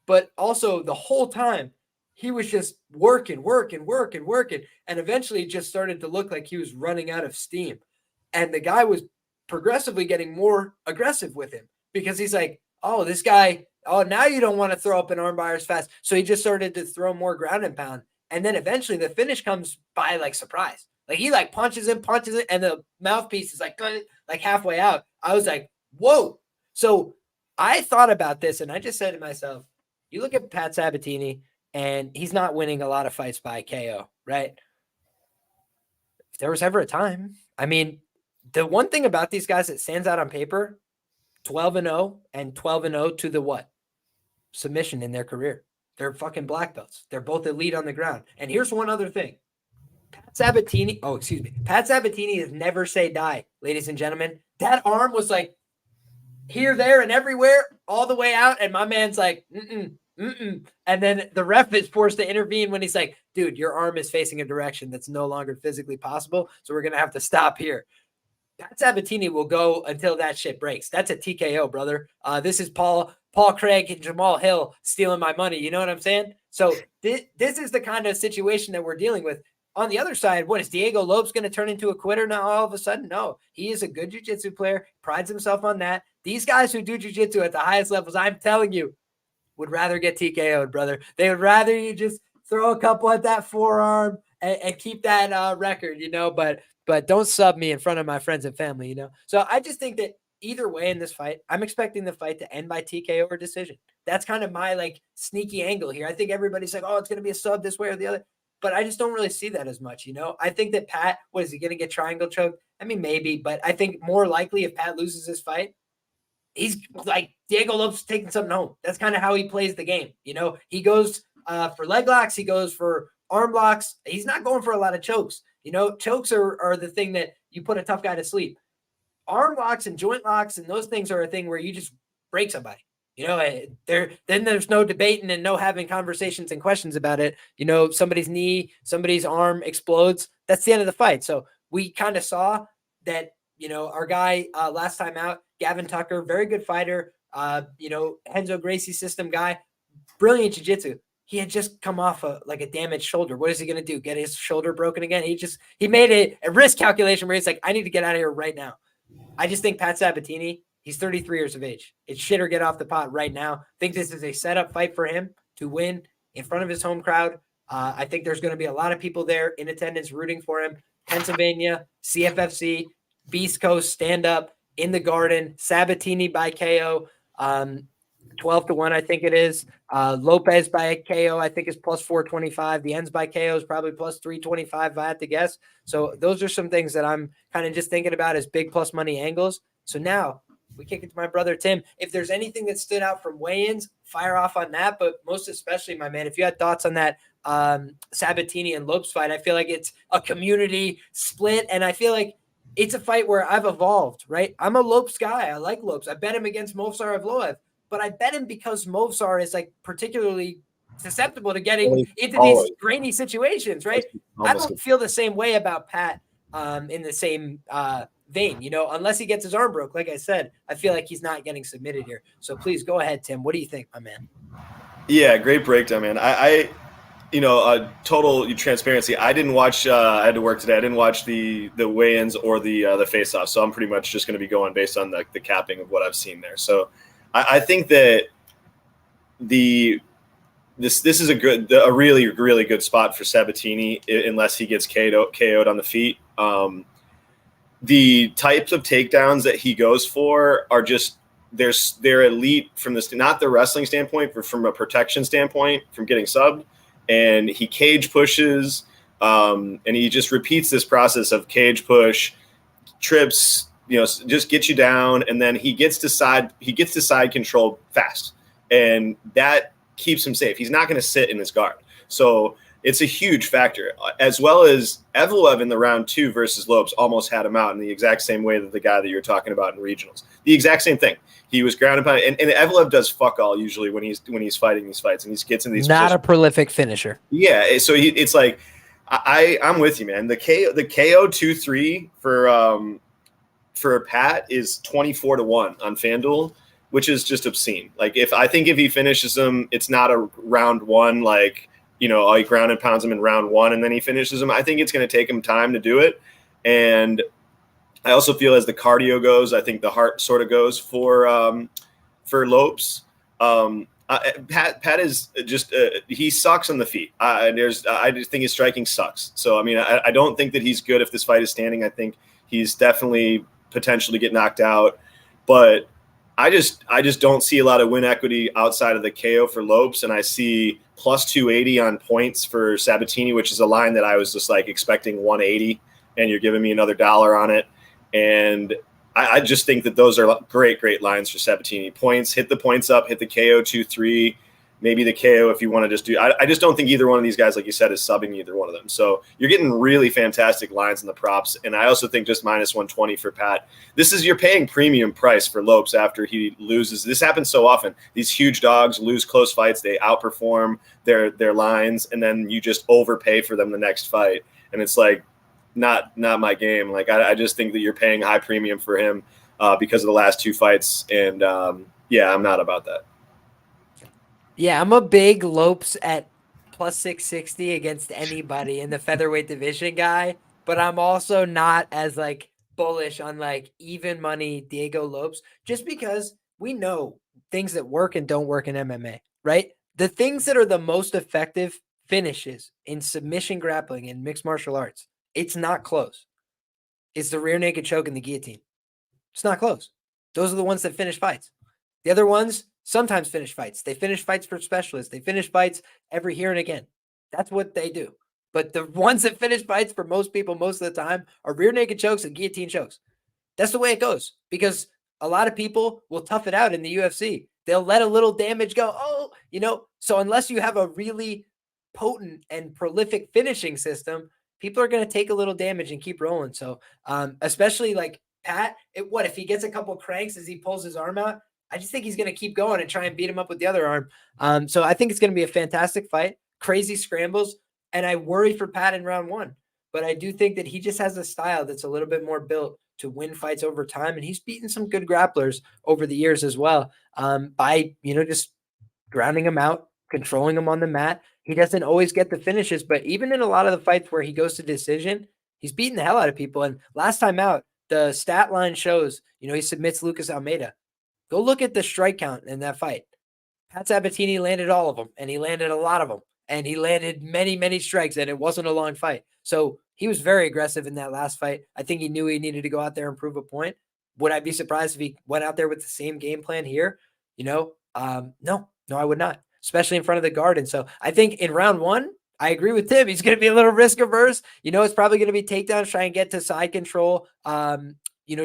A: But also the whole time, he was just working. And eventually just started to look like he was running out of steam. And the guy was progressively getting more aggressive with him because he's like, oh, this guy, oh, now you don't want to throw up an armbar as fast. So he just started to throw more ground and pound. And then eventually the finish comes by like surprise. Like he like punches it, and the mouthpiece is like halfway out. I was like, whoa. So I thought about this and I just said to myself, you look at Pat Sabatini and he's not winning a lot of fights by KO, right? If there was ever a time, I mean, the one thing about these guys that stands out on paper, 12-0 and 12-0 to the what? Submission in their career. They're fucking black belts. They're both elite on the ground. And here's one other thing. Pat Sabatini has never say die, ladies and gentlemen. That arm was like here, there, and everywhere, all the way out. And my man's like, and then the ref is forced to intervene when he's like, dude, your arm is facing a direction that's no longer physically possible. So we're going to have to stop here. Pat Sabatini will go until that shit breaks. That's a TKO, brother. This is Paul Craig and Jamal Hill stealing my money. You know what I'm saying? So this is the kind of situation that we're dealing with. On the other side, what is Diego Lopes going to turn into a quitter now all of a sudden? No, he is a good jiu-jitsu player, prides himself on that. These guys who do jiu-jitsu at the highest levels, I'm telling you, would rather get TKO'd, brother. They would rather you just throw a couple at that forearm and keep that record, but don't sub me in front of my friends and family, So I just think that either way in this fight, I'm expecting the fight to end by TKO or decision. That's kind of my like sneaky angle here. I think everybody's like, oh, it's going to be a sub this way or the other. But I just don't really see that as much, I think that Pat, what is he going to get triangle choked? I mean, maybe, but I think more likely if Pat loses this fight, he's like Diego Lopes taking something home. That's kind of how he plays the game. He goes for leg locks. He goes for arm locks. He's not going for a lot of chokes. Chokes are the thing that you put a tough guy to sleep. Arm locks and joint locks and those things are a thing where you just break somebody. Then there's no debating and no having conversations and questions about it. Somebody's knee, somebody's arm explodes. That's the end of the fight. So we kind of saw that, our guy last time out, Gavin Tucker, very good fighter, Renzo Gracie system guy, brilliant jiu-jitsu. He had just come off a damaged shoulder. What is he going to do? Get his shoulder broken again? He made a risk calculation where he's like, I need to get out of here right now. I just think Pat Sabatini, he's 33 years of age. It's shit or get off the pot right now. I think this is a setup fight for him to win in front of his home crowd. I think there's going to be a lot of people there in attendance rooting for him. Pennsylvania, CFFC, Beast Coast, stand up in the Garden. Sabatini by KO, 12-1, I think it is. Lopez by KO, I think is plus 425. The ends by KO is probably plus 325, if I had to guess. So those are some things that I'm kind of just thinking about as big plus money angles. So now we kick it to my brother Tim. If there's anything that stood out from weigh-ins, fire off on that. But most especially, my man, if you had thoughts on that Sabatini and Lopes fight, I feel like it's a community split, and I feel like it's a fight where I've evolved, right? I'm a Lopes guy. I like Lopes. I bet him against Movsar Evloev, but I bet him because Movsar is like particularly susceptible to getting into these grainy situations, right? I don't feel the same way about Pat in the same vein, unless he gets his arm broke. Like I said, I feel like he's not getting submitted here. So please go ahead, Tim. What do you think, my man?
B: Yeah, great breakdown, man. I total transparency. I didn't watch. I had to work today. I didn't watch the weigh-ins or the face-off. So I'm pretty much just going to be going based on the capping of what I've seen there. So I think that this is a really really good spot for Sabatini unless he gets KO'd on the feet. The types of takedowns that he goes for are just they're elite from this, not the wrestling standpoint, but from a protection standpoint, from getting subbed. And he cage pushes, and he just repeats this process of cage push, trips, just get you down, and then he gets to side control fast, and that keeps him safe. He's not going to sit in his guard, so it's a huge factor. As well as Evloev in the round 2 versus Lopes almost had him out in the exact same way that the guy that you're talking about in regionals, the exact same thing. He was grounded by, and Evloev does fuck all usually when he's fighting these fights, and he gets in these.
A: Not positions. A prolific finisher.
B: Yeah, so it's like I'm with you, man. The KO 2-3 for Pat is 24-1 on FanDuel, which is just obscene. Like if he finishes him, it's not a round 1 like. He ground and pounds him in round 1 and then he finishes him. I think it's going to take him time to do it. And I also feel as the cardio goes, I think the heart sort of goes for Lopes. Pat is just he sucks on the feet. I just think his striking sucks. So I mean, I don't think that he's good if this fight is standing. I think he's definitely potential to get knocked out, but I just don't see a lot of win equity outside of the KO for Lopes, and I see plus 280 on points for Sabatini, which is a line that I was just like expecting 180, and you're giving me another $1 on it. And I just think that those are great lines for Sabatini. Points, hit the points up, hit the KO 2-3, maybe the KO if you want to just do. I just don't think either one of these guys, like you said, is subbing either one of them. So you're getting really fantastic lines in the props, and I also think just minus 120 for Pat. You're paying premium price for Lopes after he loses. This happens so often. These huge dogs lose close fights. They outperform their lines, and then you just overpay for them the next fight. And it's like not my game. Like I just think that you're paying high premium for him because of the last 2 fights. And I'm not about that.
A: Yeah, I'm a big Lopes at plus 660 against anybody in the featherweight division guy, but I'm also not as like bullish on like even money Diego Lopes, just because we know things that work and don't work in MMA, right? The things that are the most effective finishes in submission grappling in mixed martial arts, it's not close. It's the rear naked choke and the guillotine. It's not close. Those are the ones that finish fights. The other ones sometimes finish fights. They finish fights for specialists. They finish fights every here and again. That's what they do. But the ones that finish fights for most people most of the time are rear naked chokes and guillotine chokes. That's the way it goes, because a lot of people will tough it out in the UFC. They'll let a little damage go. So unless you have a really potent and prolific finishing system, people are going to take a little damage and keep rolling. So especially like Pat, what if he gets a couple cranks as he pulls his arm out? I just think he's going to keep going and try and beat him up with the other arm. So I think it's going to be a fantastic fight, crazy scrambles, and I worry for Pat in round 1. But I do think that he just has a style that's a little bit more built to win fights over time, and he's beaten some good grapplers over the years as well by just grounding him out, controlling him on the mat. He doesn't always get the finishes, but even in a lot of the fights where he goes to decision, he's beating the hell out of people. And last time out, the stat line shows, he submits Lucas Almeida. Go look at the strike count in that fight. Pat Sabatini landed all of them, and he landed a lot of them, and he landed many, many strikes, and it wasn't a long fight. So he was very aggressive in that last fight. I think he knew he needed to go out there and prove a point. Would I be surprised if he went out there with the same game plan here? No, I would not, especially in front of the Garden. So I think in round 1, I agree with Tim. He's going to be a little risk averse. It's probably going to be takedowns, try and get to side control,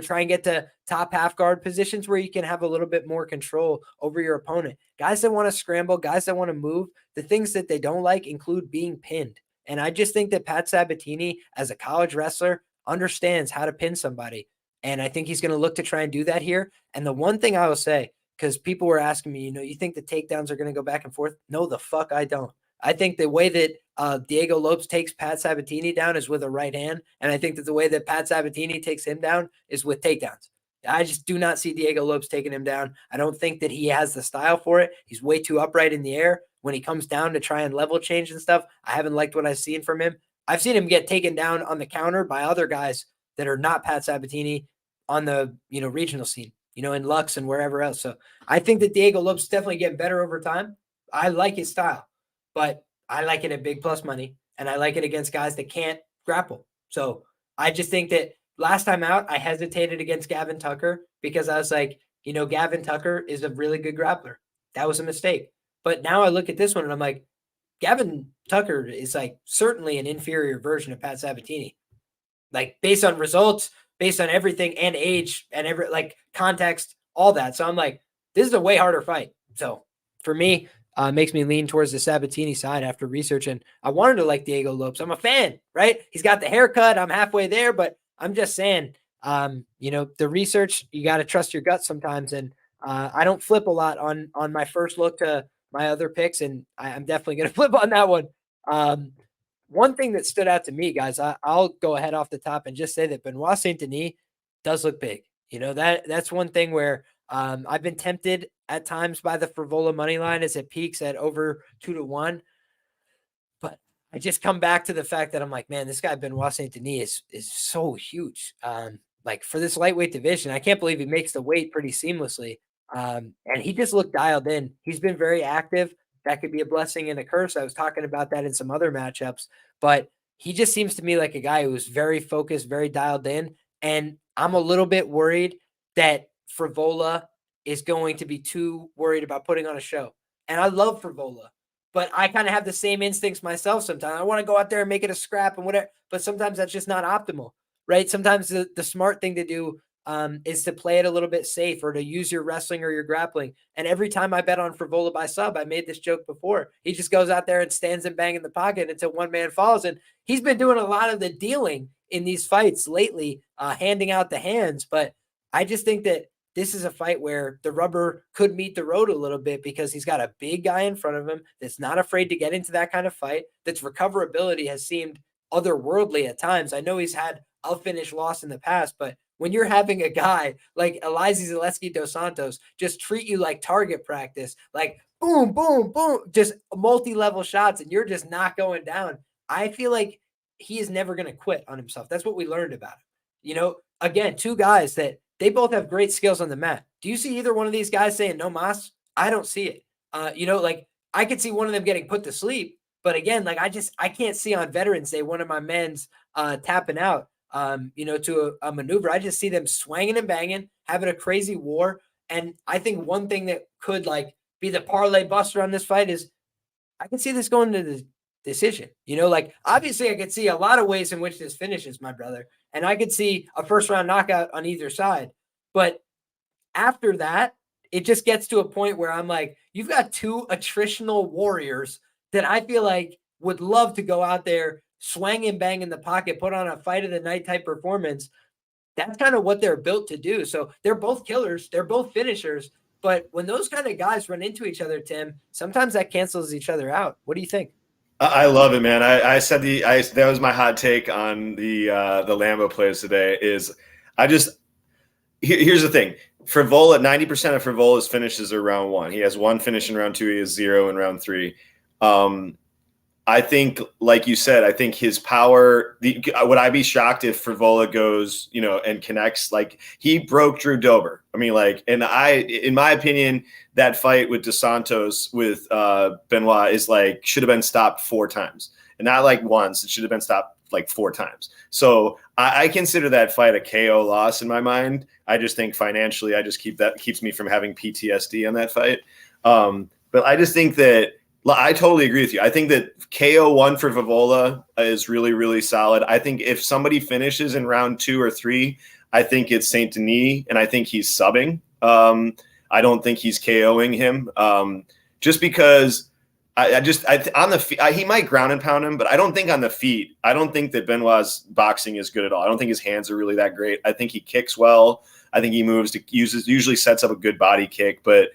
A: try and get to top half guard positions where you can have a little bit more control over your opponent. Guys that want to scramble, guys that want to move, the things that they don't like include being pinned. And I just think that Pat Sabatini, as a college wrestler, understands how to pin somebody. And I think he's going to look to try and do that here. And the one thing I will say, because people were asking me, you think the takedowns are going to go back and forth? No, the fuck I don't. I think the way that Diego Lopes takes Pat Sabatini down is with a right hand. And I think that the way that Pat Sabatini takes him down is with takedowns. I just do not see Diego Lopes taking him down. I don't think that he has the style for it. He's way too upright in the air. When he comes down to try and level change and stuff, I haven't liked what I've seen from him. I've seen him get taken down on the counter by other guys that are not Pat Sabatini on the regional scene, in Lux and wherever else. So I think that Diego Lopes is definitely getting better over time. I like his style, but I like it at big plus money, and I like it against guys that can't grapple. So I just think that last time out, I hesitated against Gavin Tucker because I was like, Gavin Tucker is a really good grappler. That was a mistake. But now I look at this one and I'm like, Gavin Tucker is like certainly an inferior version of Pat Sabatini. Like based on results, based on everything and age and context, all that. So I'm like, this is a way harder fight. So for me, makes me lean towards the Sabatini side after researching. I wanted to like Diego Lopes. I'm a fan, right? He's got the haircut. I'm halfway there, but I'm just saying, the research, you got to trust your gut sometimes. And I don't flip a lot on my first look to my other picks, and I'm definitely going to flip on that one. One thing that stood out to me, guys, I'll go ahead off the top and just say that Benoit Saint-Denis does look big. That's one thing where I've been tempted at times by the Frevola money line as it peaks at over 2-1. But I just come back to the fact that I'm like, man, this guy Benoit Saint-Denis is so huge. For this lightweight division, I can't believe he makes the weight pretty seamlessly. And he just looked dialed in. He's been very active. That could be a blessing and a curse. I was talking about that in some other matchups, but he just seems to me like a guy who's very focused, very dialed in. And I'm a little bit worried that Frevola is going to be too worried about putting on a show. And I love Frevola, but I kind of have the same instincts myself sometimes. I want to go out there and make it a scrap and whatever, but sometimes that's just not optimal, right? Sometimes the smart thing to do is to play it a little bit safe or to use your wrestling or your grappling. And every time I bet on Frevola by sub, I made this joke before. He just goes out there and stands and bang in the pocket until one man falls. And he's been doing a lot of the dealing in these fights lately, handing out the hands. But I just think that this is a fight where the rubber could meet the road a little bit because he's got a big guy in front of him that's not afraid to get into that kind of fight, that's recoverability has seemed otherworldly at times. I know he's had a finish loss in the past, but when you're having a guy like Elizeu Zaleski dos Santos just treat you like target practice, like boom, boom, boom, just multi-level shots, and you're just not going down, I feel like he is never going to quit on himself. That's what we learned about him. Again, two guys that they both have great skills on the mat. Do you see either one of these guys saying no mas? I don't see it. I could see one of them getting put to sleep, but again, I can't see on Veterans Day one of my men's tapping out. To a maneuver. I just see them swanging and banging, having a crazy war. And I think one thing that could be the parlay buster on this fight is I can see this going to the decision. Obviously I could see a lot of ways in which this finishes, my brother. And I could see a first round knockout on either side. But after that, it just gets to a point where I'm like, you've got two attritional warriors that I feel like would love to go out there, swang and bang in the pocket, put on a fight of the night type performance. That's kind of what they're built to do. So they're both killers. They're both finishers. But when those kind of guys run into each other, Tim, sometimes that cancels each other out. What do you think?
B: I love it, man. I said that was my hot take on the Lambo plays today. Here's the thing. Frevola, 90% of Frevola's finishes are round one. He has one finish in round two. He has 0 in round 3. I think, like you said, I think his power. Would I be shocked if Frevola goes, and connects? Like he broke Drew Dober. I mean, in my opinion, that fight with dos Santos with Benoit is should have been stopped 4 times, and not once. It should have been stopped 4 times. So I consider that fight a KO loss in my mind. I just think financially, keeps me from having PTSD on that fight. But I just think that. I totally agree with you. I think that KO1 for Frevola is really, really solid. I think if somebody finishes in round 2 or 3, I think it's Saint-Denis, and I think he's subbing. I don't think he's KOing him, just because he might ground and pound him, but I don't think on the feet. I don't think that Benoit's boxing is good at all. I don't think his hands are really that great. I think he kicks well. I think he usually sets up a good body kick, but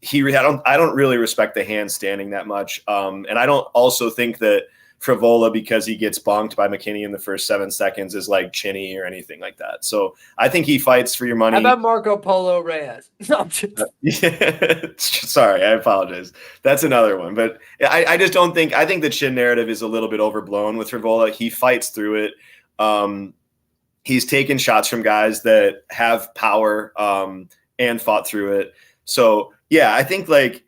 B: I don't really respect the hand standing that much. And I don't also think that Frevola, because he gets bonked by McKinney in the first 7 seconds, is like chinny or anything like that. So I think he fights for your money.
A: How about Marco Polo Reyes? No, I'm just...
B: Yeah, sorry, I apologize. That's another one. But I just don't think – I think the chin narrative is a little bit overblown with Frevola. He fights through it. He's taken shots from guys that have power and fought through it. So, yeah, I think, like,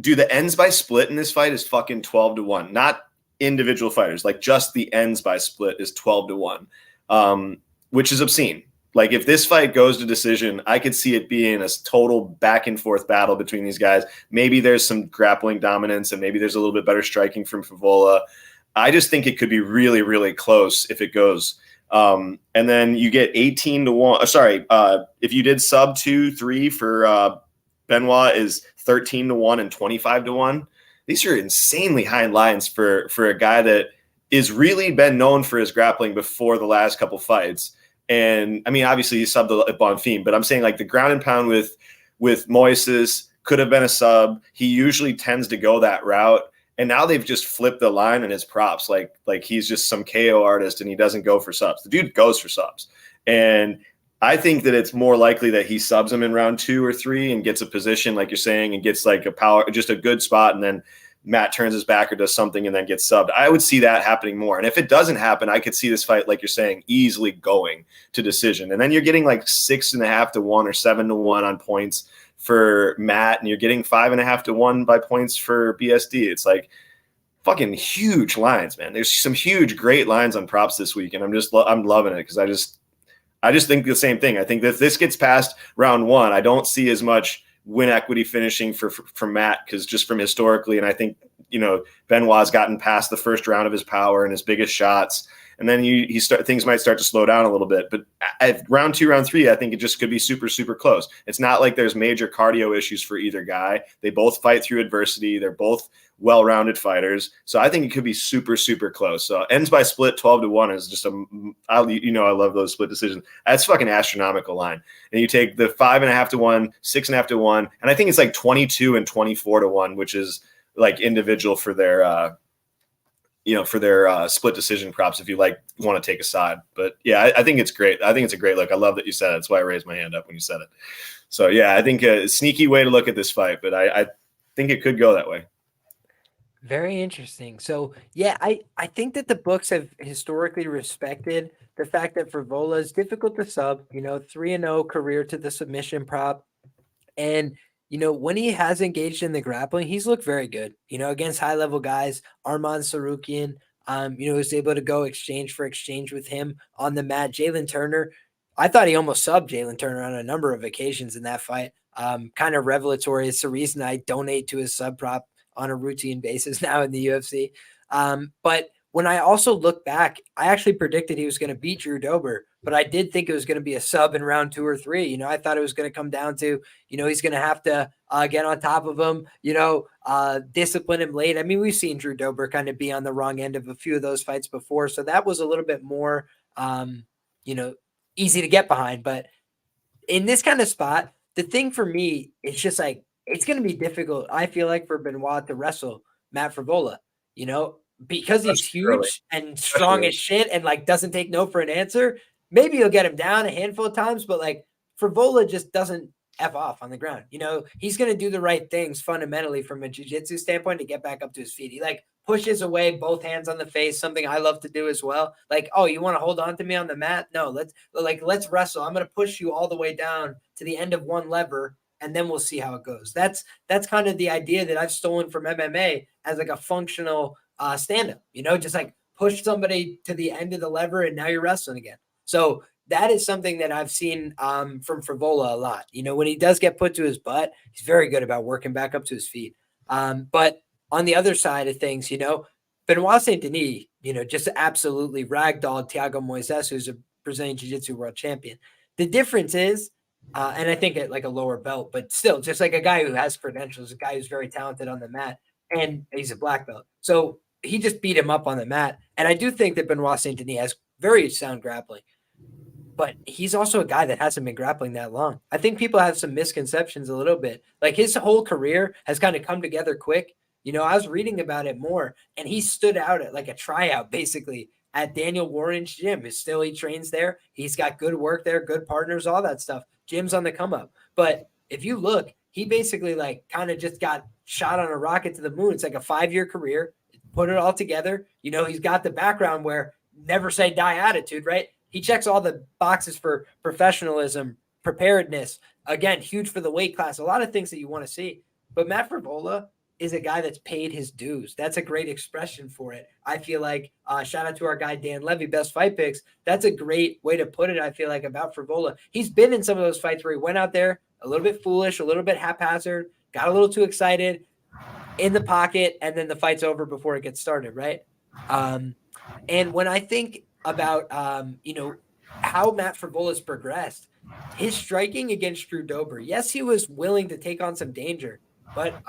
B: do the ends by split in this fight is fucking 12-1. Not individual fighters. Like, just the ends by split is 12-1, which is obscene. Like, if this fight goes to decision, I could see it being a total back and forth battle between these guys. Maybe there's some grappling dominance and maybe there's a little bit better striking from Frevola. I just think it could be really, really close if it goes. And then you get 18-1. If you did sub 2-3 for Benoit is 13-1 and 25-1. These are insanely high lines for a guy that is really been known for his grappling before the last couple fights. And I mean, obviously he subbed a Bonfim, but I'm saying like the ground and pound with Moises could have been a sub. He usually tends to go that route. And now they've just flipped the line in his props. Like he's just some KO artist and he doesn't go for subs. The dude goes for subs. And I think that it's more likely that he subs him in round 2 or 3 and gets a position, like you're saying, and gets like just a good spot. And then Matt turns his back or does something and then gets subbed. I would see that happening more. And if it doesn't happen, I could see this fight, like you're saying, easily going to decision. And then you're getting like 6.5-1 or 7-1 on points for Matt, and you're getting 5.5-1 by points for BSD. It's like fucking huge lines, man. There's some huge, great lines on props this week, and I'm loving it because I just think the same thing. I think that if this gets past round 1, I don't see as much win equity finishing for Matt, because just from historically, and I think, you know, Benoit's gotten past the first round of his power and his biggest shots, and then things might start to slow down a little bit. But at round 2, round 3, I think it just could be super, super close. It's not like there's major cardio issues for either guy. They both fight through adversity. They're both well-rounded fighters. So I think it could be super, super close. So ends by split 12-1 is just I love those split decisions. That's fucking astronomical line. And you take the 5.5-1, 6.5-1, and I think it's like 22 and 24-1, which is like individual for their split decision props if you like want to take a side. But yeah, I think it's great. I think it's a great look. I love that you said it. That's why I raised my hand up when you said it. So yeah, I think a sneaky way to look at this fight, but I think it could go that way.
A: Very interesting. So yeah, I think that the books have historically respected the fact that Frevola is difficult to sub, 3-0 career to the submission prop. And when he has engaged in the grappling, he's looked very good, against high level guys. Arman Sarukian, was able to go exchange for exchange with him on the mat. Jalen Turner, I thought he almost subbed Jalen Turner on a number of occasions in that fight. Kind of revelatory. It's the reason I donate to his sub prop on a routine basis now in the UFC. But when I also look back, I actually predicted he was going to beat Drew Dober, but I did think it was going to be a sub in round 2 or 3. I thought it was going to come down to, he's going to have to get on top of him, discipline him late. I mean, we've seen Drew Dober kind of be on the wrong end of a few of those fights before. So that was a little bit more, easy to get behind. But in this kind of spot, the thing for me, it's just like, it's going to be difficult, I feel like, for Benoit to wrestle Matt Frevola, because he's huge and strong as shit and like doesn't take no for an answer. Maybe he'll get him down a handful of times, but like Frevola just doesn't F off on the ground. He's going to do the right things fundamentally from a jiu-jitsu standpoint to get back up to his feet. He like pushes away both hands on the face, something I love to do as well. Like, oh, you want to hold on to me on the mat? No, let's wrestle. I'm going to push you all the way down to the end of one lever, and then we'll see how it goes. That's kind of the idea that I've stolen from MMA as like a functional stand-up, just like push somebody to the end of the lever and now you're wrestling again. So that is something that I've seen from Frevola a lot. When he does get put to his butt, he's very good about working back up to his feet. But on the other side of things, Benoit Saint-Denis, just absolutely ragdolled Thiago Moises, who's a Brazilian Jiu-Jitsu world champion. The difference is, and I think at like a lower belt, but still just like a guy who has credentials, a guy who's very talented on the mat, and he's a black belt. So he just beat him up on the mat. And I do think that Benoit Saint-Denis has very sound grappling, but he's also a guy that hasn't been grappling that long. I think people have some misconceptions a little bit. Like his whole career has kind of come together quick. You know, I was reading about it more, and he stood out at like a tryout basically at Daniel Warren's gym. He trains there. He's got good work there, good partners, all that stuff. Jim's on the come up. But if you look, he basically like kind of just got shot on a rocket to the moon. It's like a 5-year career, put it all together. You know, he's got the background where never say die attitude, right? He checks all the boxes for professionalism, preparedness. Again, huge for the weight class. A lot of things that you want to see. But Matt Frevola is a guy that's paid his dues. That's a great expression for it. I feel like, shout out to our guy, Dan Levy, Best Fight Picks. That's a great way to put it, I feel like, about Frevola. He's been in some of those fights where he went out there a little bit foolish, a little bit haphazard, got a little too excited in the pocket, and then the fight's over before it gets started, right? And when I think about, how Matt Frevola's progressed, his striking against Drew Dober, yes, he was willing to take on some danger, but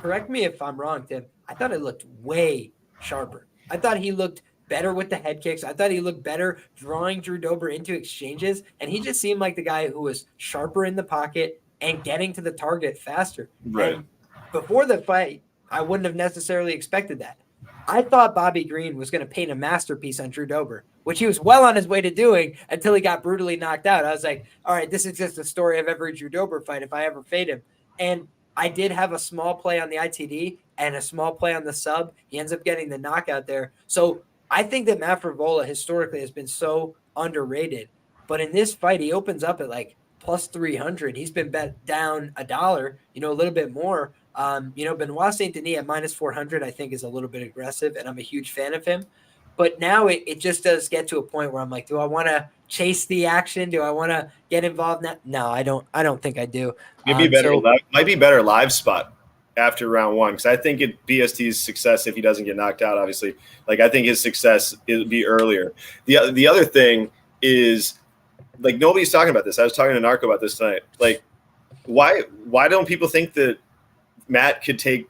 A: correct me if I'm wrong, Tim, I thought it looked way sharper. I thought he looked better with the head kicks. I thought he looked better drawing Drew Dober into exchanges, and he just seemed like the guy who was sharper in the pocket and getting to the target faster.
B: Right.
A: And before the fight, I wouldn't have necessarily expected that. I thought Bobby Green was going to paint a masterpiece on Drew Dober, which he was well on his way to doing until he got brutally knocked out. I was like, all right, this is just the story of every Drew Dober fight if I ever fade him. And I did have a small play on the ITD and a small play on the sub. He ends up getting the knockout there. So I think that Matt Frevola historically has been so underrated. But in this fight, he opens up at like plus 300. He's been bet down $1, a little bit more. Benoit Saint-Denis at minus 400, I think, is a little bit aggressive, and I'm a huge fan of him. But now it just does get to a point where I'm like, do I want to chase the action? Do I want to get involved? No, I don't. I don't think I do.
B: Might be better live spot after round one, because I think BST's success, if he doesn't get knocked out, obviously, like I think his success would be earlier. The other thing is, like, nobody's talking about this. I was talking to Narco about this tonight. Like, why don't people think that Matt could take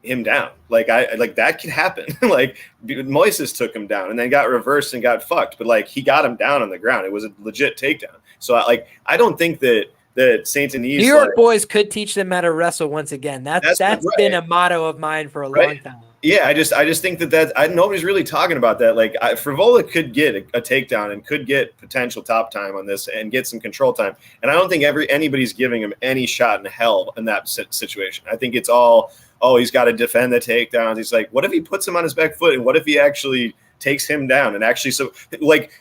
B: him down? Like that could happen. Like Moises took him down and then got reversed and got fucked, but like he got him down on the ground. It was a legit takedown. So I don't think that Saint-Denis,
A: New York boys could teach them how to wrestle once again. That's right. Been a motto of mine for a long time.
B: Yeah, I just think that nobody's really talking about that. Like Frevola could get a takedown and could get potential top time on this and get some control time. And I don't think anybody's giving him any shot in hell in that situation. I think it's all, he's got to defend the takedowns. He's like, what if he puts him on his back foot, and what if he actually takes him down and actually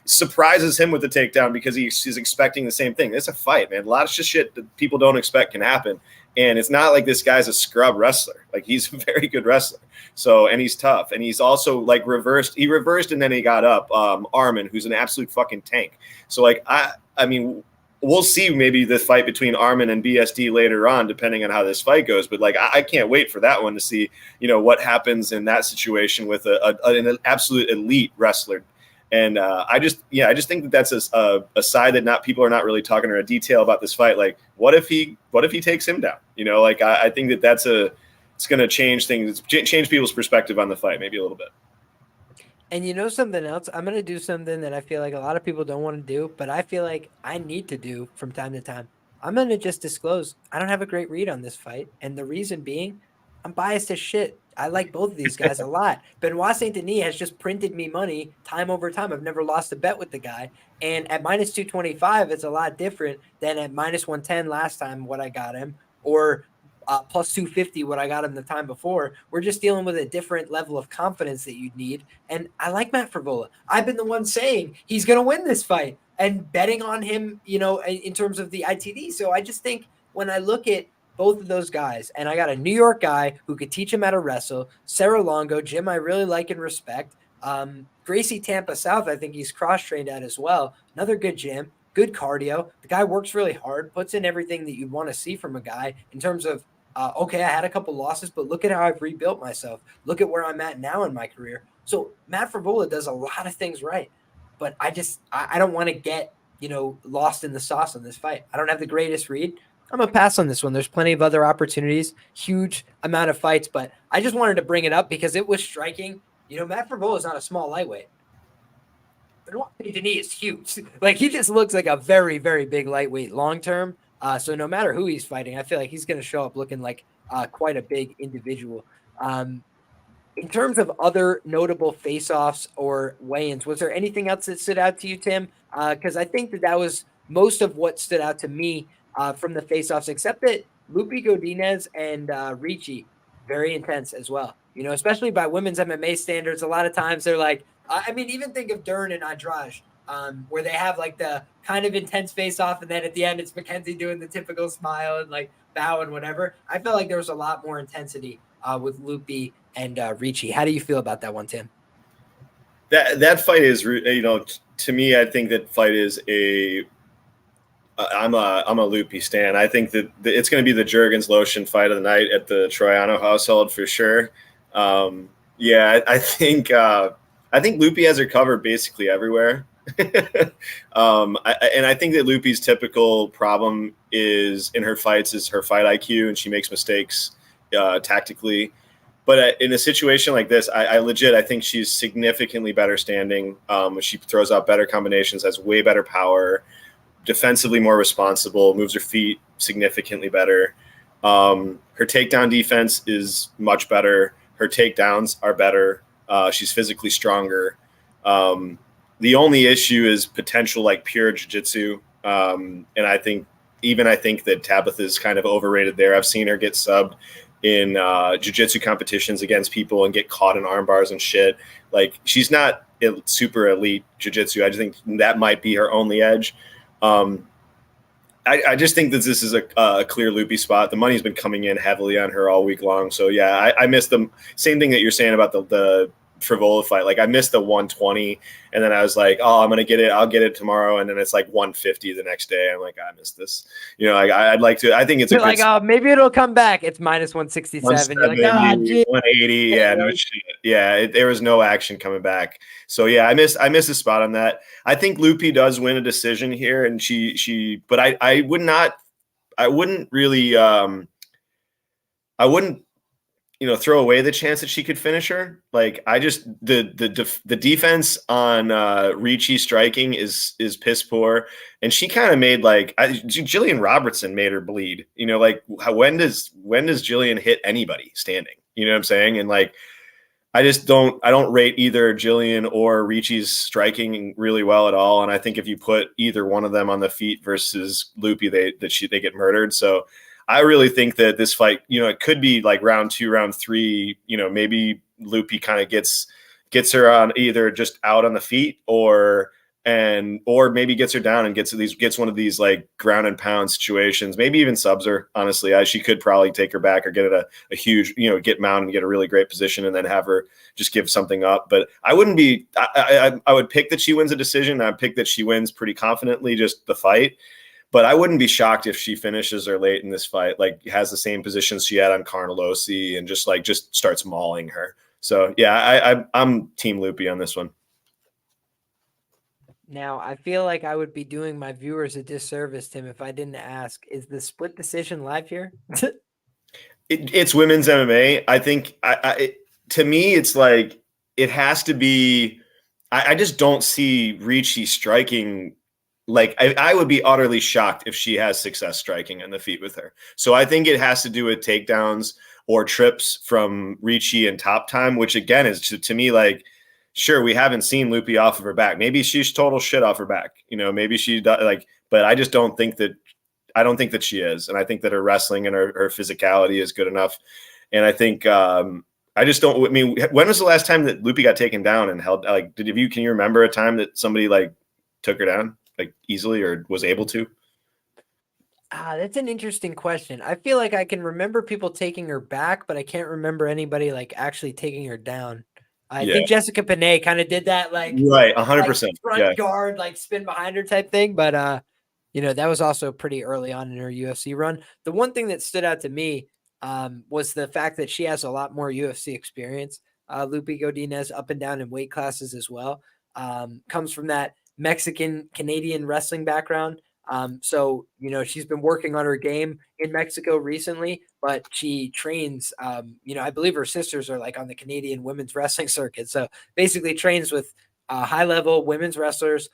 B: surprises him with the takedown because he's expecting the same thing? It's a fight, man. A lot of shit that people don't expect can happen. And it's not like this guy's a scrub wrestler. Like, he's a very good wrestler. So, and he's tough. And he's also like reversed. He reversed and then he got up. Armin, who's an absolute fucking tank. So like, I mean, we'll see maybe the fight between Armin and BSD later on, depending on how this fight goes. But like, I can't wait for that one to see, what happens in that situation with an absolute elite wrestler. And I just think that's a side that people are not really talking in detail about this fight. Like, what if he takes him down? I think it's going to change things, change people's perspective on the fight, maybe a little bit.
A: And something else, I'm going to do something that I feel like a lot of people don't want to do, but I feel like I need to do from time to time. I'm going to just disclose I don't have a great read on this fight. And the reason being, I'm biased as shit. I like both of these guys a lot. Benoit Saint-Denis has just printed me money time over time. I've never lost a bet with the guy. And at minus 225, it's a lot different than at minus 110 last time what I got him, or plus 250 what I got him the time before. We're just dealing with a different level of confidence that you'd need. And I like Matt Frevola. I've been the one saying he's going to win this fight and betting on him, in terms of the ITD. So I just think when I look at both of those guys, and I got a New York guy who could teach him how to wrestle, Sarah Longo, Jim I really like and respect. Gracie Tampa South, I think he's cross-trained at as well. Another good gym, good cardio. The guy works really hard, puts in everything that you'd want to see from a guy in terms of, okay, I had a couple losses, but look at how I've rebuilt myself. Look at where I'm at now in my career. So Matt Frevola does a lot of things right, but I don't want to get lost in the sauce on this fight. I don't have the greatest read. I'm going to pass on this one. There's plenty of other opportunities, huge amount of fights, but I just wanted to bring it up because it was striking. Matt Frevola is not a small lightweight. Saint-Denis is huge. Like, he just looks like a very, very big lightweight long-term. So no matter who he's fighting, I feel like he's going to show up looking like quite a big individual. In terms of other notable face-offs or weigh-ins, was there anything else that stood out to you, Tim? Because I think that was most of what stood out to me from the face-offs, except that Lupe Godinez and Ricci, very intense as well. Especially by women's MMA standards, a lot of times they're like, even think of Dern and Andrade, where they have like the kind of intense face-off, and then at the end it's Mackenzie doing the typical smile and like bow and whatever. I felt like there was a lot more intensity with Lupe and Ricci. How do you feel about that one, Tim?
B: That fight is, to me, I think that fight is I'm a Lupe stan. I think that it's going to be the Jurgens Lotion fight of the night at the Troiano household for sure. I think Lupe has her covered basically everywhere. I think that Lupe's typical problem is in her fights is her fight IQ, and she makes mistakes tactically. But in a situation like this, I think she's significantly better standing. She throws out better combinations, has way better power, defensively more responsible, moves her feet significantly better. Her takedown defense is much better. Her takedowns are better. She's physically stronger. The only issue is potential like pure jiu-jitsu. And I think that Tabitha is kind of overrated there. I've seen her get subbed in jiu-jitsu competitions against people and get caught in arm bars and shit. Like, she's not super elite jiu-jitsu. I just think that might be her only edge. I just think that this is a clear Lupe spot. The money's been coming in heavily on her all week long. So yeah, I missed the same thing that you're saying about the Frevola fight. Like, I missed the 120, and then I was like, oh, I'm gonna get it. I'll get it tomorrow, and then it's like 150 the next day. I'm like, I missed this. I'd like to. I think it's
A: maybe it'll come back. It's minus 167. You're like,
B: 180. Yeah, no shit. Yeah, there was no action coming back. So yeah, I missed a spot on that. I think Lupe does win a decision here, and but I wouldn't really throw away the chance that she could finish her. Like, the defense on Ricci striking is piss poor, and she kind of made Jillian Robertson made her bleed. When does Jillian hit anybody standing? You know what I'm saying? And like, I don't rate either Jillian or Ricci's striking really well at all. And I think if you put either one of them on the feet versus Lupe, they get murdered. So I really think that this fight, it could be like round 2, round 3, maybe Lupe kind of gets her on either just out on the feet or maybe gets her down and gets one of these like ground and pound situations, maybe even subs her. Honestly, she could probably take her back or get it a huge, get mounted and get a really great position and then have her just give something up. But I wouldn't be, I would pick that she wins a decision. I'd pick that she wins pretty confidently, just the fight. But I wouldn't be shocked if she finishes her late in this fight, like has the same position she had on Carnelossi and just starts mauling her. So yeah, I'm Team Lupe on this one.
A: Now, I feel like I would be doing my viewers a disservice, Tim, if I didn't ask, is the split decision live here?
B: It's women's MMA. I think to me, it's like, it has to be, I just don't see Ricci striking. Like, I would be utterly shocked if she has success striking on the feet with her. So I think it has to do with takedowns or trips from Ricci and Top Time, which again is to me like, sure, we haven't seen Lupe off of her back. Maybe she's total shit off her back. Maybe she does, but I just don't think that. I don't think that she is, and I think that her wrestling and her physicality is good enough. And I think I just don't. I mean, when was the last time that Lupe got taken down and held? Like, can you remember a time that somebody like took her down like easily or was able to?
A: That's an interesting question. I feel like I can remember people taking her back, but I can't remember anybody like actually taking her down. I think Jessica Panay kind of did that, like,
B: right, 100%,
A: like front guard, like spin behind her type thing. But that was also pretty early on in her UFC run. The one thing that stood out to me was the fact that she has a lot more UFC experience. Lupe Godinez, up and down in weight classes as well, comes from that Mexican Canadian wrestling background. So, she's been working on her game in Mexico recently, but she trains, I believe her sisters are like on the Canadian women's wrestling circuit. So basically trains with high level women's wrestlers,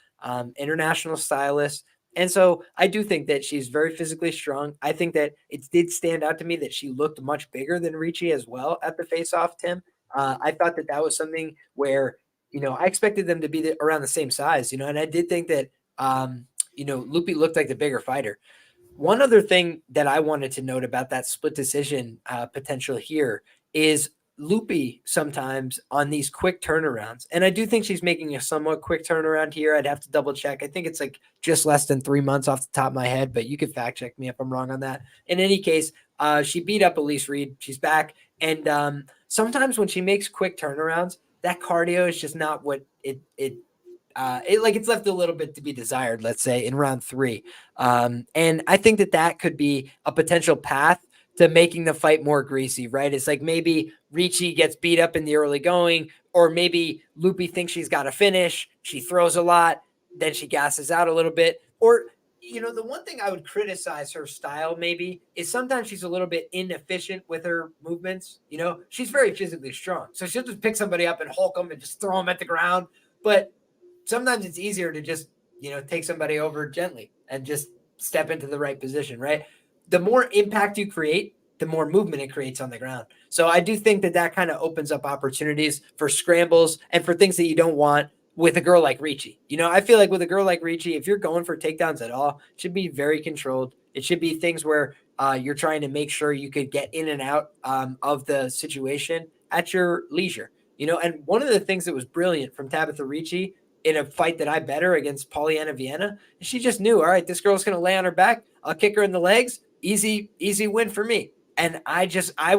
A: international stylists. And so I do think that she's very physically strong. I think that it did stand out to me that she looked much bigger than Ricci as well at the face-off, Tim. I thought that was something where, I expected them to be around the same size, and I did think that, Lupi looked like the bigger fighter. One other thing that I wanted to note about that split decision potential here is Lupi sometimes on these quick turnarounds. And I do think she's making a somewhat quick turnaround here. I'd have to double check. I think it's like just less than 3 months off the top of my head, but you could fact check me if I'm wrong on that. In any case, she beat up Elise Reed. She's back. And sometimes when she makes quick turnarounds, that cardio is just not what it's left a little bit to be desired, let's say, in round 3. And I think that could be a potential path to making the fight more greasy, right? It's like maybe Ricci gets beat up in the early going, or maybe Lupi thinks she's got to finish. She throws a lot, then she gasses out a little bit. Or, the one thing I would criticize her style maybe is sometimes she's a little bit inefficient with her movements. She's very physically strong. So she'll just pick somebody up and hulk them and just throw them at the ground. But sometimes it's easier to just, take somebody over gently and just step into the right position, right? The more impact you create, the more movement it creates on the ground. So I do think that kind of opens up opportunities for scrambles and for things that you don't want with a girl like Ricci. I feel like with a girl like Ricci, if you're going for takedowns at all, it should be very controlled. It should be things where you're trying to make sure you could get in and out of the situation at your leisure. And one of the things that was brilliant from Tabitha Ricci in a fight that I bet her against Polyana Viena, she just knew, all right, this girl's going to lay on her back. I'll kick her in the legs. Easy win for me. And I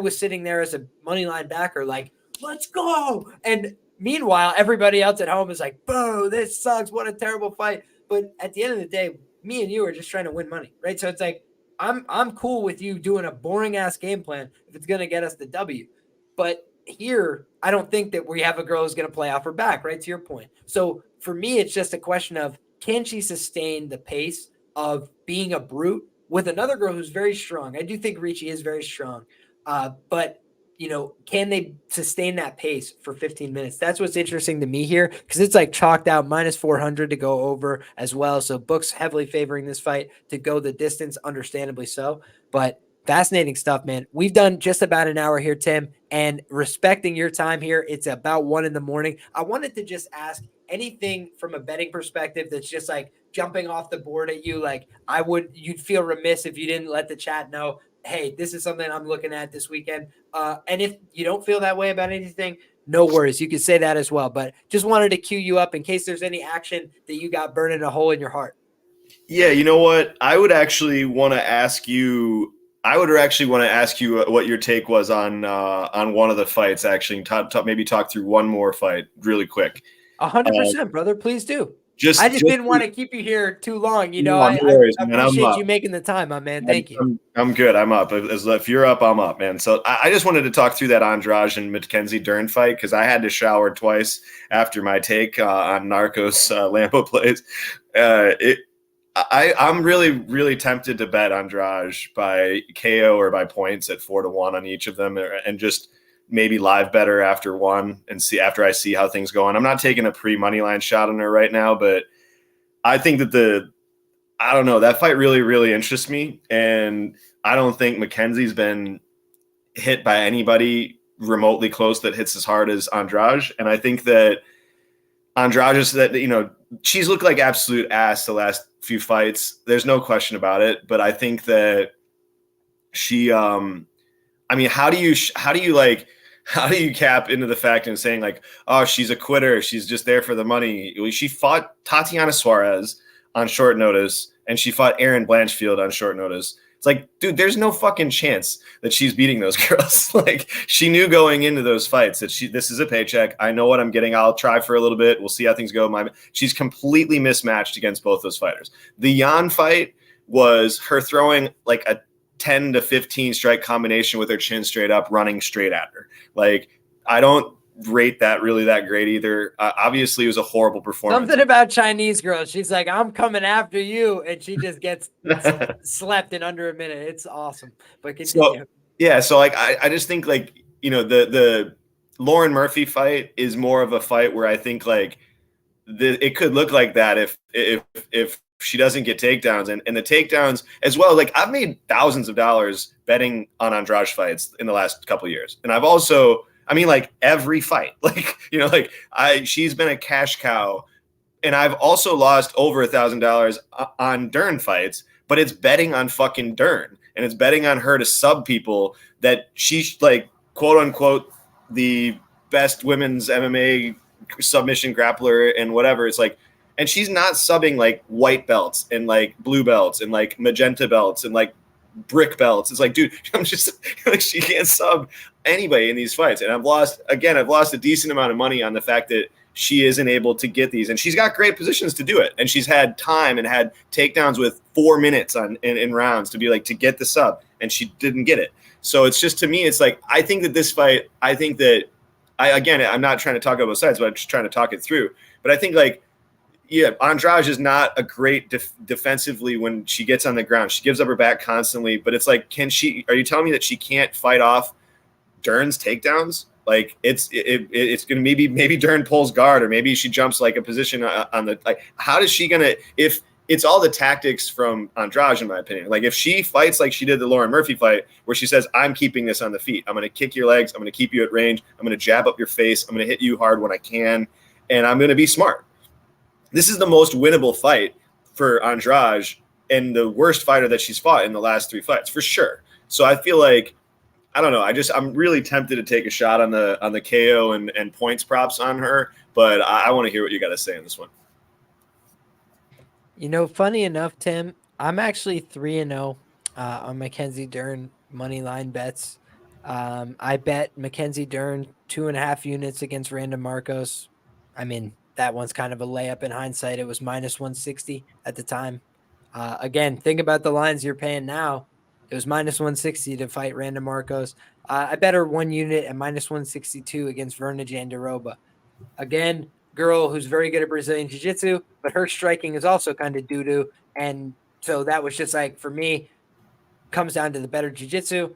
A: was sitting there as a money line backer, like, let's go. And meanwhile, everybody else at home is like, boo, this sucks. What a terrible fight. But at the end of the day, me and you are just trying to win money, right? So it's like, I'm cool with you doing a boring ass game plan if it's going to get us the W. But here, I don't think that we have a girl who's going to play off her back, right? To your point. So for me, it's just a question of, can she sustain the pace of being a brute with another girl who's very strong? I do think Ricci is very strong. But, can they sustain that pace for 15 minutes? That's what's interesting to me here, because it's like chalked out -400 to go over as well. So books heavily favoring this fight to go the distance, understandably so. But fascinating stuff, man. We've done just about an hour here, Tim, and respecting your time here, it's about 1 a.m. I wanted to just ask anything from a betting perspective that's just like jumping off the board at you. Like you'd feel remiss if you didn't let the chat know, hey, this is something I'm looking at this weekend. And if you don't feel that way about anything, no worries. You can say that as well. But just wanted to cue you up in case there's any action that you got burning a hole in your heart.
B: Yeah, you know what? I would actually want to ask you what your take was on one of the fights. Actually, maybe talk through one more fight really quick.
A: 100%, brother. Please do. I just didn't want to keep you here too long. I appreciate you making the time, my man. Thank you.
B: I'm good. I'm up. If you're up, I'm up, man. So I just wanted to talk through that Andrade and Mackenzie Dern fight because I had to shower twice after my take on Narcos Lampo plays. I'm really, really tempted to bet Andrade by KO or by points at 4-1 on each of them, and just maybe live better after one and after I see how things go on. I'm not taking a pre-money line shot on her right now, but I think that I don't know, that fight really, really interests me. And I don't think Mackenzie's been hit by anybody remotely close that hits as hard as Andrade. And I think that Andrade is that, she's looked like absolute ass the last few fights. There's no question about it. But I think that she, how do you cap into the fact and saying like, oh, she's a quitter, she's just there for the money? She fought Tatiana Suarez on short notice, and she fought Erin Blanchfield on short notice. It's like, dude, there's no fucking chance that she's beating those girls. Like, she knew going into those fights that this is a paycheck. I know what I'm getting. I'll try for a little bit. We'll see how things go. She's completely mismatched against both those fighters. The Jan fight was her throwing like a 10 to 15 strike combination with her chin straight up, running straight at her. Like, I don't rate that really that great either. Obviously, it was a horrible performance.
A: Something about Chinese girls. She's like, I'm coming after you. And she just gets slept in under a minute. It's awesome. But continue.
B: So like, I just think like, the Lauren Murphy fight is more of a fight where I think like it could look like that if she doesn't get takedowns and the takedowns as well. Like I've made thousands of dollars betting on Andrade fights in the last couple of years. And I've also, like every fight, she's been a cash cow, and I've also lost over $1,000 on Dern fights, but it's betting on fucking Dern, and it's betting on her to sub people that she's like, quote unquote, the best women's MMA submission grappler and whatever. It's like, and she's not subbing like white belts and like blue belts and like magenta belts and like brick belts. It's like, dude, I'm just like, she can't sub anybody in these fights. And I've lost a decent amount of money on the fact that she isn't able to get these, and she's got great positions to do it. And she's had time and had takedowns with 4 minutes in rounds to be like, to get the sub, and she didn't get it. So it's just, to me, it's like, I think that this fight, I'm not trying to talk about both sides, but I'm just trying to talk it through. But I think like, yeah, Andrade is not a great defensively when she gets on the ground. She gives up her back constantly, but it's like, are you telling me that she can't fight off Dern's takedowns? Like it's going to maybe Dern pulls guard, or maybe she jumps like a position on the, like, how is she going to, if it's all the tactics from Andrade, in my opinion. Like if she fights like she did the Lauren Murphy fight, where she says, I'm keeping this on the feet. I'm going to kick your legs. I'm going to keep you at range. I'm going to jab up your face. I'm going to hit you hard when I can. And I'm going to be smart. This is the most winnable fight for Andrade and the worst fighter that she's fought in the last 3 fights, for sure. So I feel like, I don't know. I'm really tempted to take a shot on the KO and points props on her, but I want to hear what you got to say on this one.
A: Funny enough, Tim, I'm actually 3-0 on Mackenzie Dern money line bets. I bet Mackenzie Dern 2.5 units against Randa Marcos. That one's kind of a layup in hindsight. It was minus 160 at the time. Again, think about the lines you're paying now. It was minus 160 to fight Randa Marcos. I bet her 1 unit at minus 162 against Verna Jandiroba. Again, girl who's very good at Brazilian Jiu-Jitsu, but her striking is also kind of doo-doo. And so that was just like, for me, comes down to the better Jiu-Jitsu.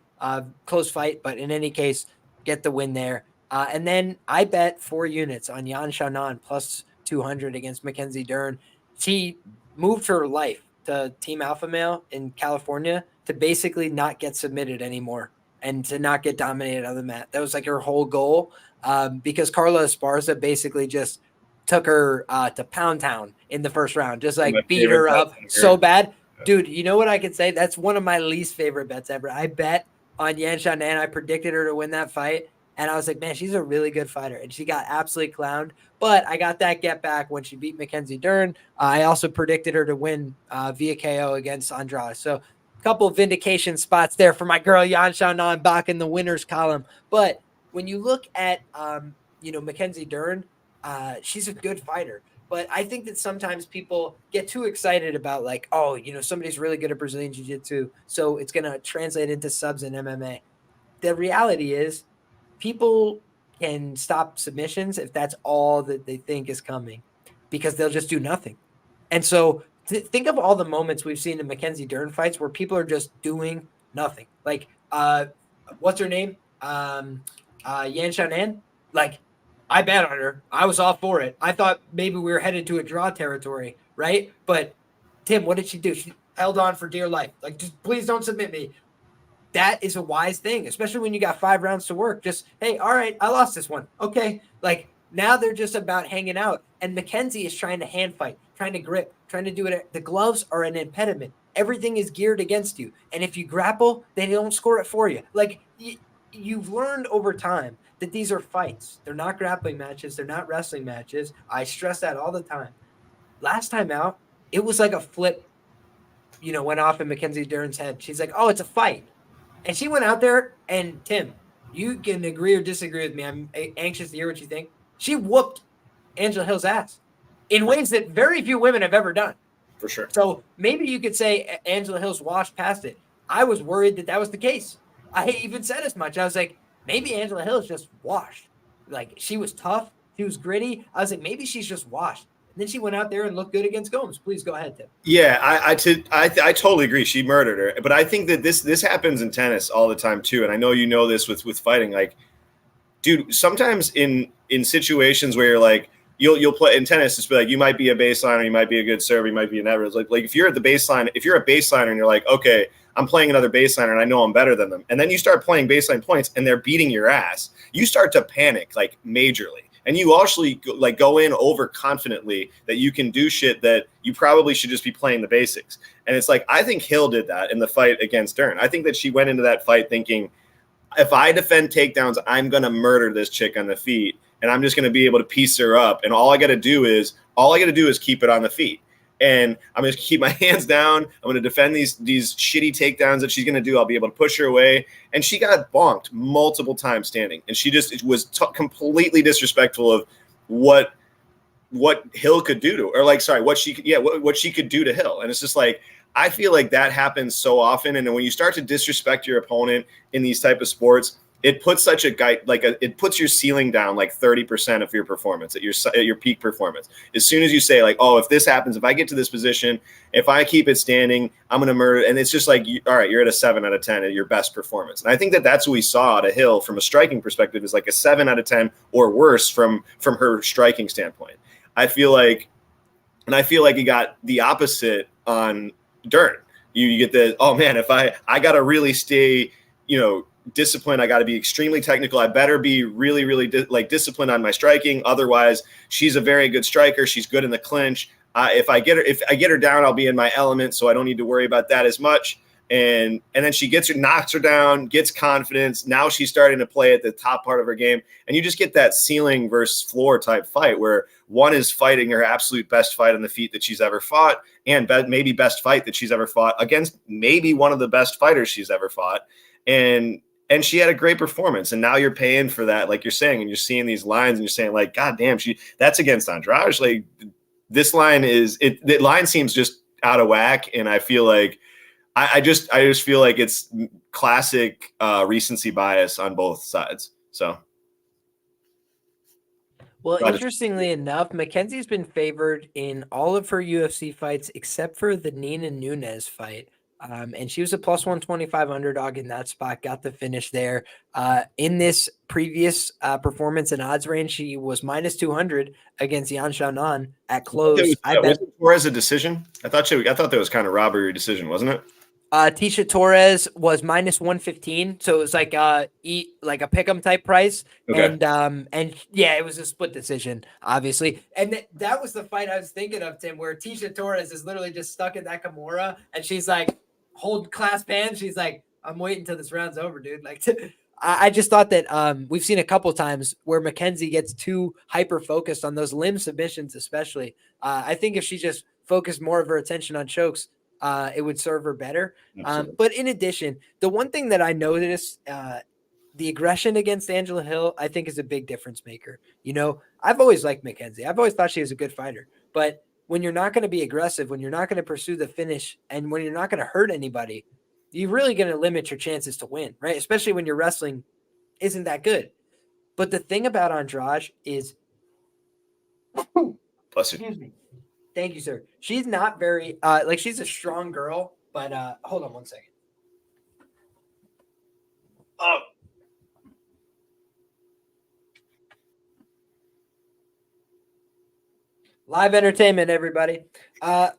A: Close fight, but in any case, get the win there. And then I bet 4 units on Yan Xiaonan plus 200 against Mackenzie Dern. She moved her life to Team Alpha Male in California to basically not get submitted anymore and to not get dominated on the mat. That was like her whole goal, because Carla Esparza basically just took her to Pound Town in the first round, just like beat her up so bad. Dude, you know what I can say? That's one of my least favorite bets ever. I bet on Yan Xiaonan. I predicted her to win that fight. And I was like, man, she's a really good fighter. And she got absolutely clowned. But I got that get back when she beat Mackenzie Dern. I also predicted her to win via KO against Andrade. So a couple of vindication spots there for my girl Yan Xiaonan back in the winners column. But when you look at, Mackenzie Dern, she's a good fighter. But I think that sometimes people get too excited about like, somebody's really good at Brazilian Jiu-Jitsu, so it's going to translate into subs in MMA. The reality is, people can stop submissions if that's all that they think is coming, because they'll just do nothing. And so think of all the moments we've seen in Mackenzie Dern fights where people are just doing nothing. Like, what's her name? Yan Xiaonan. Like, I bet on her. I was all for it. I thought maybe we were headed to a draw territory, right? But Tim, what did she do? She held on for dear life. Like, just please don't submit me. That is a wise thing, especially when you got 5 rounds to work. Just, hey, all right, I lost this one. Okay. Like, now they're just about hanging out. And Mackenzie is trying to hand fight, trying to grip, trying to do it. The gloves are an impediment. Everything is geared against you. And if you grapple, they don't score it for you. Like, you've learned over time that these are fights. They're not grappling matches. They're not wrestling matches. I stress that all the time. Last time out, it was like a flip, went off in Mackenzie Dern's head. She's like, oh, it's a fight. And she went out there, and Tim, you can agree or disagree with me. I'm anxious to hear what you think. She whooped Angela Hill's ass in ways that very few women have ever done.
B: For sure.
A: So maybe you could say Angela Hill's washed past it. I was worried that was the case. I even said as much. I was like, maybe Angela Hill is just washed. Like, she was tough. She was gritty. I was like, maybe she's just washed. And then she went out there and looked good against Gomes. Please go ahead, Tim.
B: Yeah, I totally agree. She murdered her. But I think that this happens in tennis all the time too. And I know you know this with fighting. Like, dude, sometimes in situations where you're like, you'll play in tennis, it's like you might be a baseliner, you might be a good server, you might be an average. Like if you're at the baseline, if you're a baseliner and you're like, okay, I'm playing another baseliner and I know I'm better than them, and then you start playing baseline points and they're beating your ass, you start to panic like majorly. And you actually like go in overconfidently that you can do shit that you probably should just be playing the basics. And it's like, I think Hill did that in the fight against Dern. I think that she went into that fight thinking, if I defend takedowns, I'm going to murder this chick on the feet, and I'm just going to be able to piece her up. And all I got to do is keep it on the feet. And I'm going to keep my hands down. I'm going to defend these shitty takedowns that she's going to do. I'll be able to push her away. And she got bonked multiple times standing. And she just was completely disrespectful of what Hill could do to her. Or like, sorry, what she could do to Hill. And it's just like, I feel like that happens so often. And when you start to disrespect your opponent in these type of sports, it puts such a guy it puts your ceiling down like 30% of your performance at your peak performance. As soon as you say like, oh, if this happens, if I get to this position, if I keep it standing, I'm going to murder. And it's just like, all right, you're at a 7 out of 10 at your best performance. And I think that that's what we saw at a Hill from a striking perspective, is like a 7 out of 10 or worse from her striking standpoint. I feel like you got the opposite on Dern. You get the, oh man, if I got to really stay, disciplined. I got to be extremely technical. I better be really, really disciplined on my striking. Otherwise, she's a very good striker. She's good in the clinch. If I get her down, I'll be in my element, so I don't need to worry about that as much. And then she knocks her down, gets confidence. Now she's starting to play at the top part of her game, and you just get that ceiling versus floor type fight where one is fighting her absolute best fight on the feet that she's ever fought, and maybe best fight that she's ever fought against maybe one of the best fighters she's ever fought, and she had a great performance. And now you're paying for that, like you're saying, and you're seeing these lines and you're saying like, God damn, that's against Andrade. Like this line the line seems just out of whack. And I feel like, I just feel like it's classic recency bias on both sides. So.
A: Well, interestingly enough, Mackenzie's been favored in all of her UFC fights except for the Nina Nunes fight. And she was a plus 125 underdog in that spot, got the finish there. In this previous performance and odds range, she was minus 200 against Yan Xiaonan at close.
B: Was it Torres a decision? I thought that was kind of robbery decision, wasn't it?
A: Tisha Torres was minus 115, so it was like a pick'em type price. Okay. And yeah, it was a split decision, obviously. And that was the fight I was thinking of, Tim, where Tisha Torres is literally just stuck in that Kimura, and she's like, hold clasp hands. She's like, I'm waiting until this round's over, dude. Like, I just thought that we've seen a couple times where Mackenzie gets too hyper focused on those limb submissions, especially. I think if she just focused more of her attention on chokes, it would serve her better. But in addition, the one thing that I noticed, the aggression against Angela Hill, I think is a big difference maker. I've always liked Mackenzie. I've always thought she was a good fighter. But when you're not going to be aggressive, when you're not going to pursue the finish, and when you're not going to hurt anybody, you're really going to limit your chances to win, right? Especially when your wrestling isn't that good. But the thing about Andrade is, excuse me. Thank you, sir. She's not very she's a strong girl, but hold on one second. Oh. Live entertainment, everybody.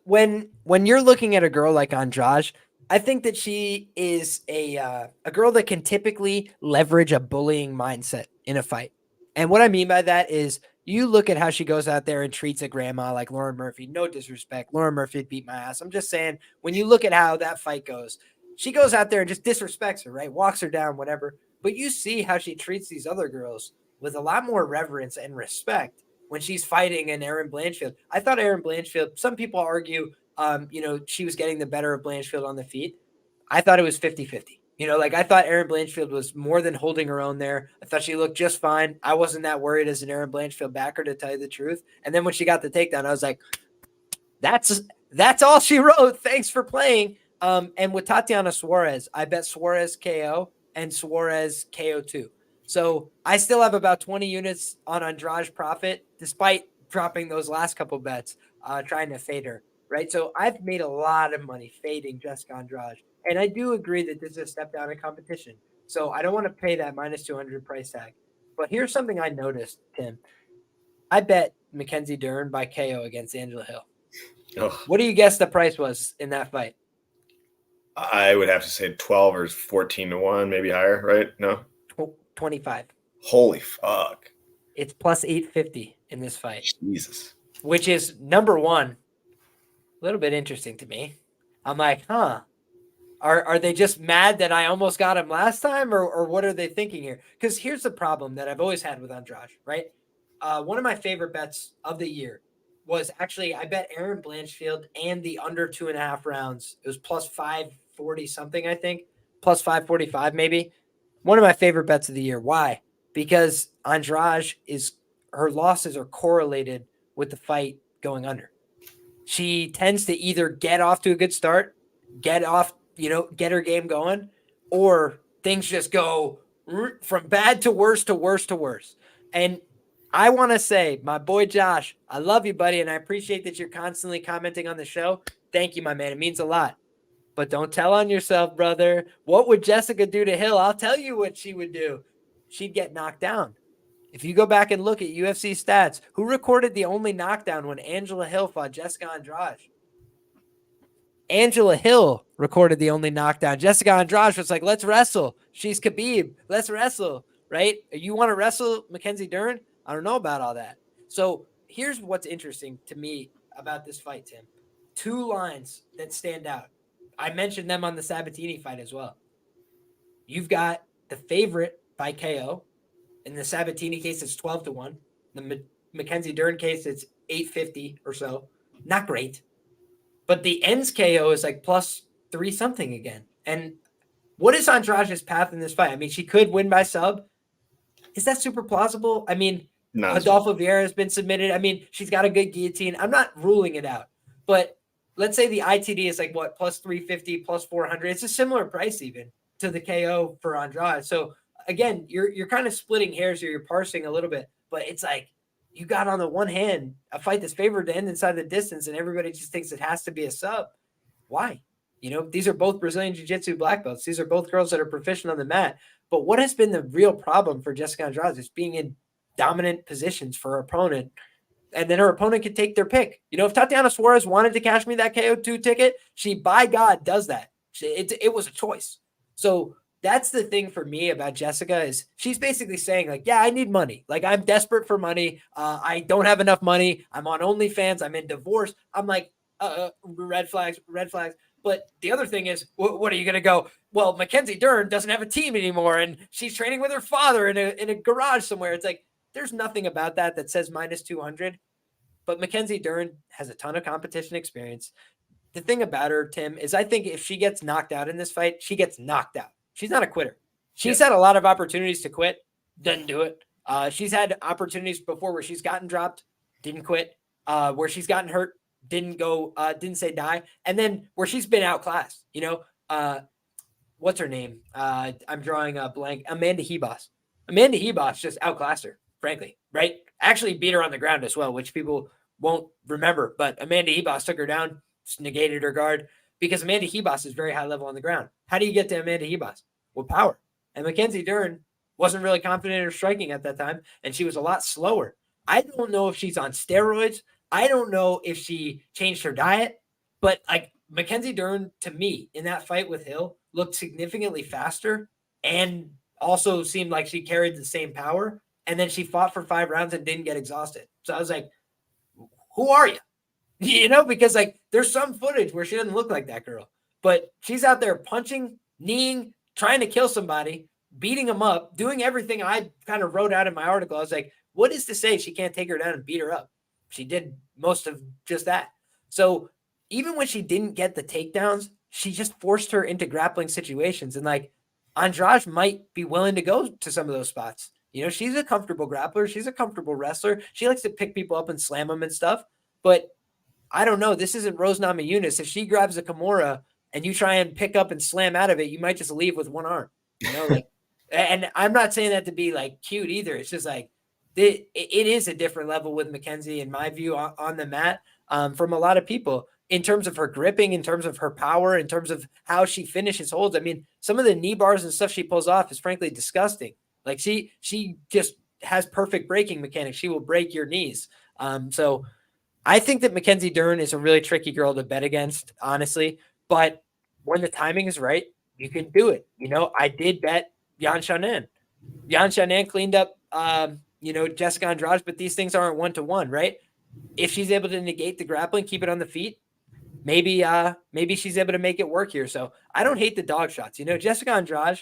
A: When you're looking at a girl like Andrade, I think that she is a girl that can typically leverage a bullying mindset in a fight. And what I mean by that is, you look at how she goes out there and treats a grandma like Lauren Murphy. No disrespect. Lauren Murphy beat my ass. I'm just saying, when you look at how that fight goes, she goes out there and just disrespects her, right? Walks her down, whatever. But you see how she treats these other girls with a lot more reverence and respect when she's fighting an Erin Blanchfield. I thought Erin Blanchfield, some people argue, she was getting the better of Blanchfield on the feet. I thought it was 50-50. I thought Erin Blanchfield was more than holding her own there. I thought she looked just fine. I wasn't that worried as an Erin Blanchfield backer, to tell you the truth. And then when she got the takedown, I was like, that's all she wrote. Thanks for playing. And with Tatiana Suarez, I bet Suarez KO and Suarez KO too. So I still have about 20 units on Andrade profit, despite dropping those last couple bets, trying to fade her, right? So I've made a lot of money fading Jessica Andrade. And I do agree that this is a step down in competition. So I don't want to pay that minus 200 price tag. But here's something I noticed, Tim. I bet Mackenzie Dern by KO against Angela Hill.
B: Oh,
A: What do you guess the price was in that fight?
B: I would have to say 12 or 14 to 1, maybe higher, right? No?
A: 25.
B: Holy fuck.
A: It's plus 850 in this fight,
B: Jesus.
A: which is number one, a little bit interesting to me. I'm like, huh, are they just mad that I almost got him last time, or what are they thinking here? Because here's the problem that I've always had with Andrade, right? One of my favorite bets of the year was actually, I bet Aaron Blanchfield and the under 2.5 rounds. It was plus 540 something, I think, plus 545 maybe. One of my favorite bets of the year. Why? Because Andrade her losses are correlated with the fight going under. She tends to either get off to a good start, get her game going, or things just go from bad to worse to worse to worse. And I want to say, my boy Josh, I love you, buddy, and I appreciate that you're constantly commenting on the show. Thank you, my man. It means a lot. But don't tell on yourself, brother. What would Jessica do to Hill? I'll tell you what she would do. She'd get knocked down. If you go back and look at UFC stats, who recorded the only knockdown when Angela Hill fought Jessica Andrade? Angela Hill recorded the only knockdown. Jessica Andrade was like, let's wrestle. She's Khabib. Let's wrestle, right? You want to wrestle Mackenzie Dern? I don't know about all that. So here's what's interesting to me about this fight, Tim. Two lines that stand out. I mentioned them on the Sabatini fight as well. You've got the favorite by KO. In the Sabatini case, it's 12 to 1. The Mackenzie Dern case, it's 850 or so. Not great. But the ends KO is like plus 3 something again. And what is Andrade's path in this fight? I mean, she could win by sub. Is that super plausible? I mean, Adolfo Vieira has been submitted. I mean, she's got a good guillotine. I'm not ruling it out. But let's say the ITD is like what, plus 350, plus 400. It's a similar price even to the KO for Andrade. So again, you're kind of splitting hairs here. You're parsing a little bit, but it's like you got on the one hand a fight that's favored to end inside the distance, and everybody just thinks it has to be a sub. Why? These are both Brazilian Jiu-Jitsu black belts. These are both girls that are proficient on the mat. But what has been the real problem for Jessica Andrade is being in dominant positions for her opponent, and then her opponent could take their pick. If Tatiana Suarez wanted to cash me that KO2 ticket, she, by God, does that. It was a choice. So that's the thing for me about Jessica is she's basically saying like, yeah, I need money. Like I'm desperate for money. I don't have enough money. I'm on OnlyFans. I'm in divorce. I'm like, red flags. But the other thing is, what are you going to go? Well, Mackenzie Dern doesn't have a team anymore, and she's training with her father in a garage somewhere. It's like, there's nothing about that says minus 200. But Mackenzie Dern has a ton of competition experience. The thing about her, Tim, is I think if she gets knocked out in this fight, she gets knocked out. She's not a quitter. She's had a lot of opportunities to quit, doesn't do it. She's had opportunities before where she's gotten dropped, didn't quit. Where she's gotten hurt, didn't say die. And then where she's been outclassed, what's her name? I'm drawing a blank. Amanda Hebos. Amanda Hebos just outclassed her, frankly, right? Actually beat her on the ground as well, which people won't remember. But Amanda Hebos took her down, negated her guard, because Amanda Hebos is very high level on the ground. How do you get to Amanda Hebos? With power. And Mackenzie Dern wasn't really confident in her striking at that time, and she was a lot slower. I don't know if she's on steroids. I don't know if she changed her diet, but like Mackenzie Dern, to me, in that fight with Hill, looked significantly faster and also seemed like she carried the same power. And then she fought for 5 rounds and didn't get exhausted. So I was like, who are you? Because like there's some footage where she doesn't look like that girl, but she's out there punching, kneeing, trying to kill somebody, beating them up, doing everything I kind of wrote out in my article. I was like, what is to say she can't take her down and beat her up? She did most of just that. So even when she didn't get the takedowns, she just forced her into grappling situations. And like Andrade might be willing to go to some of those spots. She's a comfortable grappler. She's a comfortable wrestler. She likes to pick people up and slam them and stuff. But I don't know. This isn't Rose Namajunas. If she grabs a Kimura and you try and pick up and slam out of it, you might just leave with one arm. And I'm not saying that to be like cute either. It's just like it is a different level with Mackenzie, in my view, on the mat, from a lot of people in terms of her gripping, in terms of her power, in terms of how she finishes holds. I mean, some of the knee bars and stuff she pulls off is frankly disgusting. Like she just has perfect breaking mechanics. She will break your knees. So I think that Mackenzie Dern is a really tricky girl to bet against, honestly. But when the timing is right, you can do it. You know, I did bet Yan Xiaonan. Yan Xiaonan cleaned up, Jessica Andrade, but these things aren't 1-to-1, right? If she's able to negate the grappling, keep it on the feet, maybe she's able to make it work here. So I don't hate the dog shots. You know, Jessica Andrade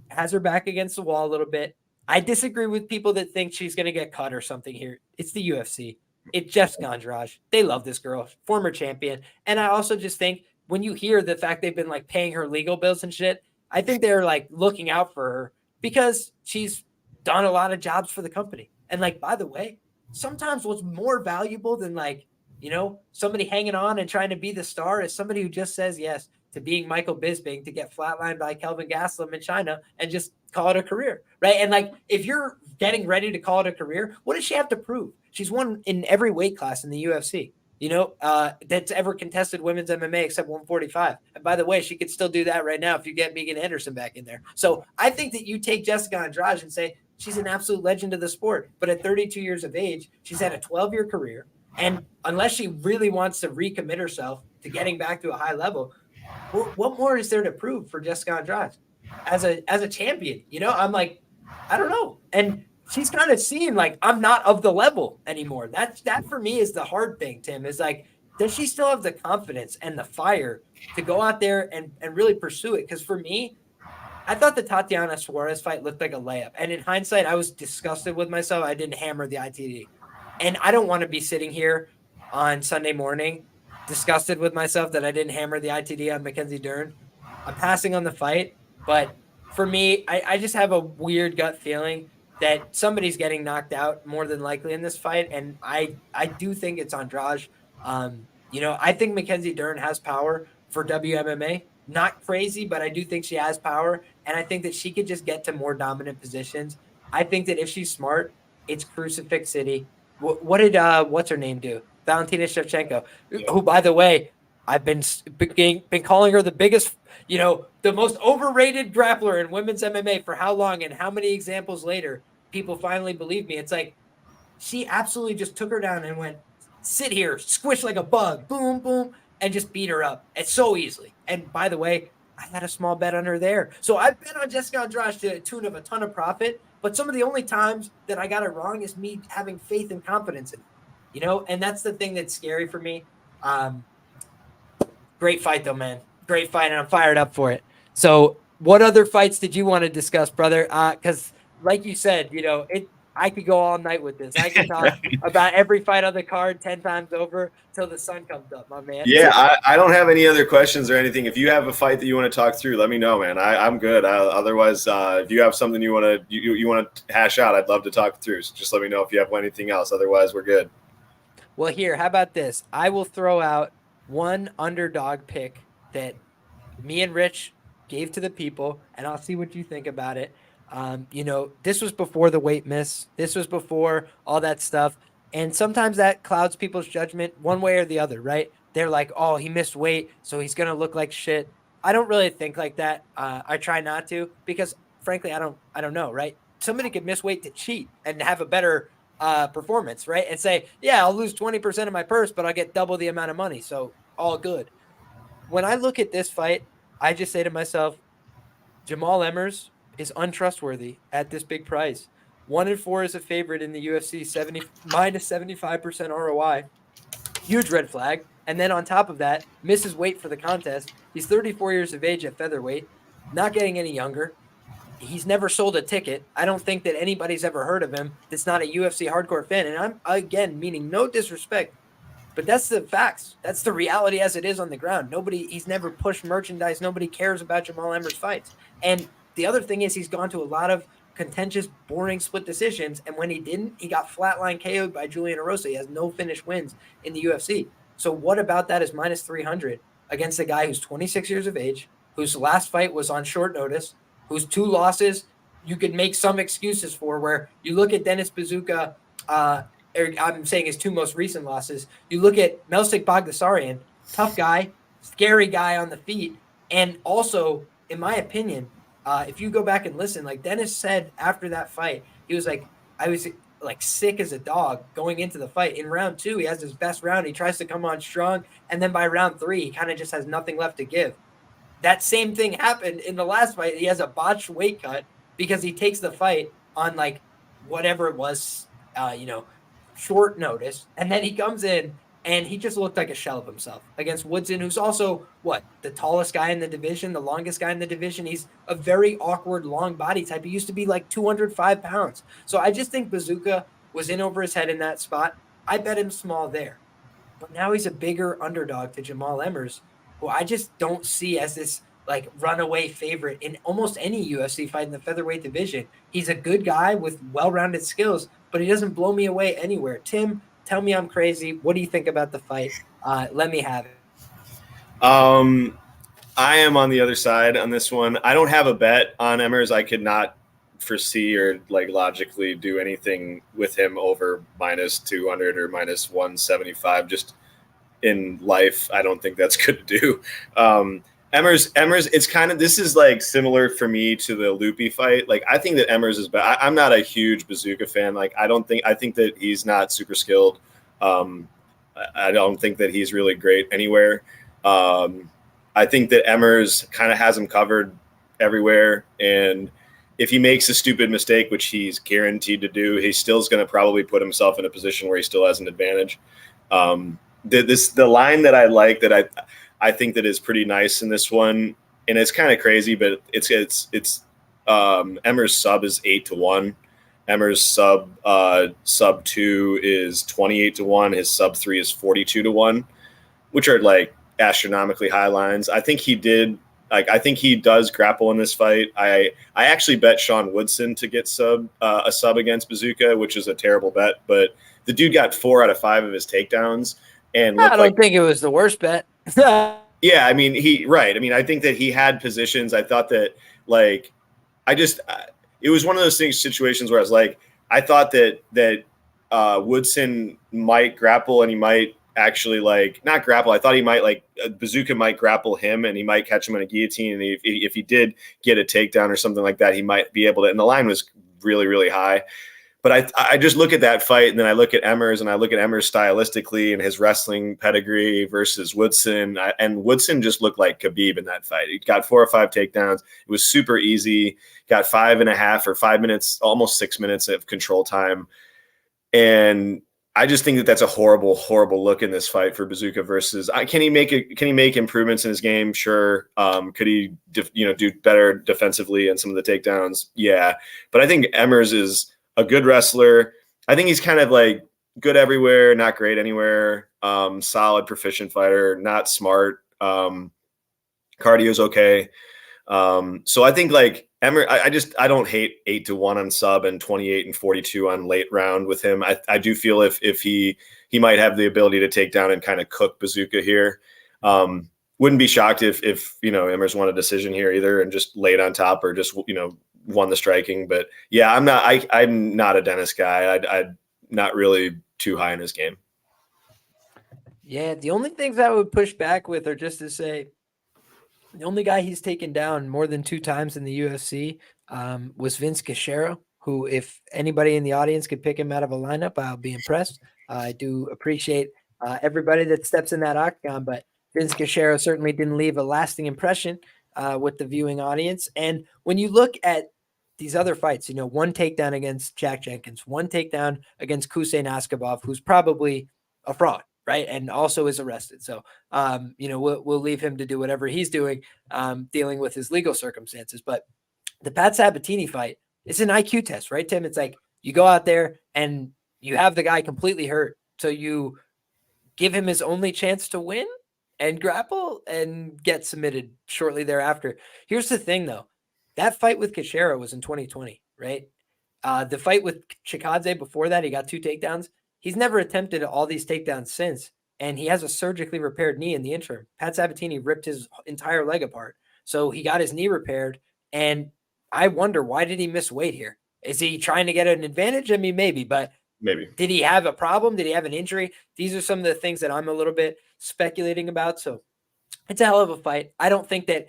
A: has her back against the wall a little bit. I disagree with people that think she's going to get cut or something here. It's the UFC. It's Jessica Andrade. They love this girl, former champion. And I also just think when you hear the fact they've been like paying her legal bills and shit, I think they're like looking out for her because she's done a lot of jobs for the company. And like, by the way, sometimes what's more valuable than like, somebody hanging on and trying to be the star is somebody who just says yes to being Michael Bisping, to get flatlined by Kelvin Gastelum in China and just call it a career, right? And like, if you're getting ready to call it a career, what does she have to prove? She's won in every weight class in the UFC, that's ever contested women's MMA except 145. And by the way, she could still do that right now if you get Megan Anderson back in there. So I think that you take Jessica Andrade and say she's an absolute legend of the sport. But at 32 years of age, she's had a 12-year career. And unless she really wants to recommit herself to getting back to a high level, what more is there to prove for Jessica Andrade as a champion? I'm like, I don't know. And she's kind of seeing like, I'm not of the level anymore. That for me is the hard thing, Tim, is like, does she still have the confidence and the fire to go out there and really pursue it? Because for me, I thought the Tatiana Suarez fight looked like a layup. And in hindsight, I was disgusted with myself. I didn't hammer the ITD. And I don't want to be sitting here on Sunday morning disgusted with myself that I didn't hammer the ITD on Mackenzie Dern. I'm passing on the fight, but for me, I just have a weird gut feeling that somebody's getting knocked out more than likely in this fight, and I do think it's Andrade. I think Mackenzie Dern has power for WMMA. Not crazy, but I do think she has power, and I think that she could just get to more dominant positions. I think that if she's smart, it's Crucifix City. What did what's her name do? Valentina Shevchenko, who, by the way, I've been calling her the biggest, the most overrated grappler in women's MMA for how long, and how many examples later people finally believe me. It's like she absolutely just took her down and went, sit here, squish like a bug, boom, boom, and just beat her up. It's so easily. And by the way, I had a small bet on her there. So I've bet on Jessica Andrade to the tune of a ton of profit. But some of the only times that I got it wrong is me having faith and confidence in it, and that's the thing that's scary for me. Great fight though, man. Great fight, and I'm fired up for it. So what other fights did you want to discuss, brother? Because like you said, I could go all night with this. I could talk about every fight on the card 10 times over till the sun comes up, my man.
B: Yeah, I don't have any other questions or anything. If you have a fight that you want to talk through, let me know, man. I'm good. Otherwise, if you have something you want to hash out, I'd love to talk through. So just let me know if you have anything else. Otherwise, we're good.
A: Well, here, how about this? I will throw out one underdog pick that me and Rich gave to the people, and I'll see what you think about it. This was before the weight miss. This was before all that stuff. And sometimes that clouds people's judgment one way or the other, right? They're like, oh, he missed weight, so he's going to look like shit. I don't really think like that. I try not to because, frankly, I don't know, right? Somebody could miss weight to cheat and have a better performance, right? And say, yeah, I'll lose 20% of my purse, but I'll get double the amount of money. So all good. When I look at this fight, I just say to myself, Jamal Emmers is untrustworthy at this big price. 1-4 is a favorite in the UFC, minus 75% ROI. Huge red flag. And then on top of that, misses weight for the contest. He's 34 years of age at featherweight, not getting any younger. He's never sold a ticket. I don't think that anybody's ever heard of him that's not a UFC hardcore fan. And I'm, again, meaning no disrespect, but that's the facts. That's the reality as it is on the ground. He's never pushed merchandise. Nobody cares about Jamal Emmers' fights. And the other thing is he's gone to a lot of contentious, boring split decisions. And when he didn't, he got flatline KO'd by Julian Erosa. He has no finished wins in the UFC. So what about that is minus 300 against a guy who's 26 years of age, whose last fight was on short notice, whose 2 losses you could make some excuses for, where you look at Dennis Bazooka, I'm saying his two most recent losses. You look at Melsik Bagdasaryan, tough guy, scary guy on the feet. And also, in my opinion, if you go back and listen, like Dennis said after that fight, he was like, I was like sick as a dog going into the fight. In round 2, he has his best round. He tries to come on strong. And then by round 3, he kind of just has nothing left to give. That same thing happened in the last fight. He has a botched weight cut because he takes the fight on like whatever it was, short notice. And then he comes in and he just looked like a shell of himself against Woodson, who's also the tallest guy in the division, the longest guy in the division. He's a very awkward, long body type. He used to be like 205 pounds. So I just think Bazooka was in over his head in that spot. I bet him small there. But now he's a bigger underdog to Jamal Emmers, who I just don't see as this like runaway favorite in almost any UFC fight in the featherweight division. He's a good guy with well-rounded skills, but he doesn't blow me away anywhere. Tim, tell me I'm crazy. What do you think about the fight? Let me have it.
B: I am on the other side on this one. I don't have a bet on Emmers. I could not foresee or like logically do anything with him over minus 200 or minus 175. Just in life, I don't think that's good to do. Emmers, it's kind of, this is like similar for me to the Loopy fight. Like, I think that Emmers is better. I'm not a huge Bazooka fan. Like, I think that he's not super skilled. I don't think that he's really great anywhere. I think that Emmers kind of has him covered everywhere. And if he makes a stupid mistake, which he's guaranteed to do, he still is going to probably put himself in a position where he still has an advantage. The line that I like, that I think that is pretty nice in this one, and it's kind of crazy, but it's Emmers sub is 8-1. Emmers sub 2 is 28-1. His sub 3 is 42-1, which are like astronomically high lines. I think he does grapple in this fight. I actually bet Sean Woodson to get a sub against Bazooka, which is a terrible bet, but the dude got 4 out of 5 of his takedowns. And
A: I don't think it was the worst bet.
B: Yeah, I mean, I think that he had positions. I thought that, like, it was one of those situations where I was like, I thought that Woodson might grapple, and he might actually, like, not grapple. I thought he might, like, Bazooka might grapple him, and he might catch him in a guillotine. And if he did get a takedown or something like that, he might be able to. And the line was really, really high. But I just look at that fight, and then I look at Emmers, and I look at Emmers stylistically and his wrestling pedigree versus Woodson. And Woodson just looked like Khabib in that fight. He got 4 or 5 takedowns. It was super easy. Got 5.5 or 5 minutes, almost 6 minutes of control time. And I just think that that's a horrible, horrible look in this fight for Bazooka versus. Can he make improvements in his game? Sure. Could he do better defensively in some of the takedowns? Yeah. But I think Emmers is a good wrestler. I think he's kind of like good everywhere, not great anywhere. Solid, proficient fighter, not smart. Cardio's okay. So I think like Emmer, I don't hate 8-1 on sub and 28 and 42 on late round with him. I do feel if he might have the ability to take down and kind of cook Bazooka here. Wouldn't be shocked if Emmers won a decision here either and just laid on top or just won the striking. But yeah, I'm not a Dennis guy. I'm not really too high in his game.
A: Yeah, the only things I would push back with are just to say the only guy he's taken down more than 2 times in the UFC was Vince Cachero, who, if anybody in the audience could pick him out of a lineup, I'll be impressed. I do appreciate everybody that steps in that octagon, but Vince Cachero certainly didn't leave a lasting impression with the viewing audience. And when you look at these other fights, 1 takedown against Jack Jenkins, 1 takedown against Hussein Askabov, who's probably a fraud, right? And also is arrested. So, we'll leave him to do whatever he's doing, dealing with his legal circumstances. But the Pat Sabatini fight, it's an IQ test, right, Tim? It's like you go out there and you have the guy completely hurt. So you give him his only chance to win and grapple and get submitted shortly thereafter. Here's the thing, though. That fight with Cachero was in 2020, right? The fight with Chikadze before that, he got 2 takedowns. He's never attempted all these takedowns since, and he has a surgically repaired knee in the interim. Pat Sabatini ripped his entire leg apart. So he got his knee repaired, and I wonder, why did he miss weight here? Is he trying to get an advantage? I mean, maybe, but
B: Maybe.
A: did he have a problem? Did he have an injury? These are some of the things that I'm a little bit speculating about. So it's a hell of a fight. I don't think that,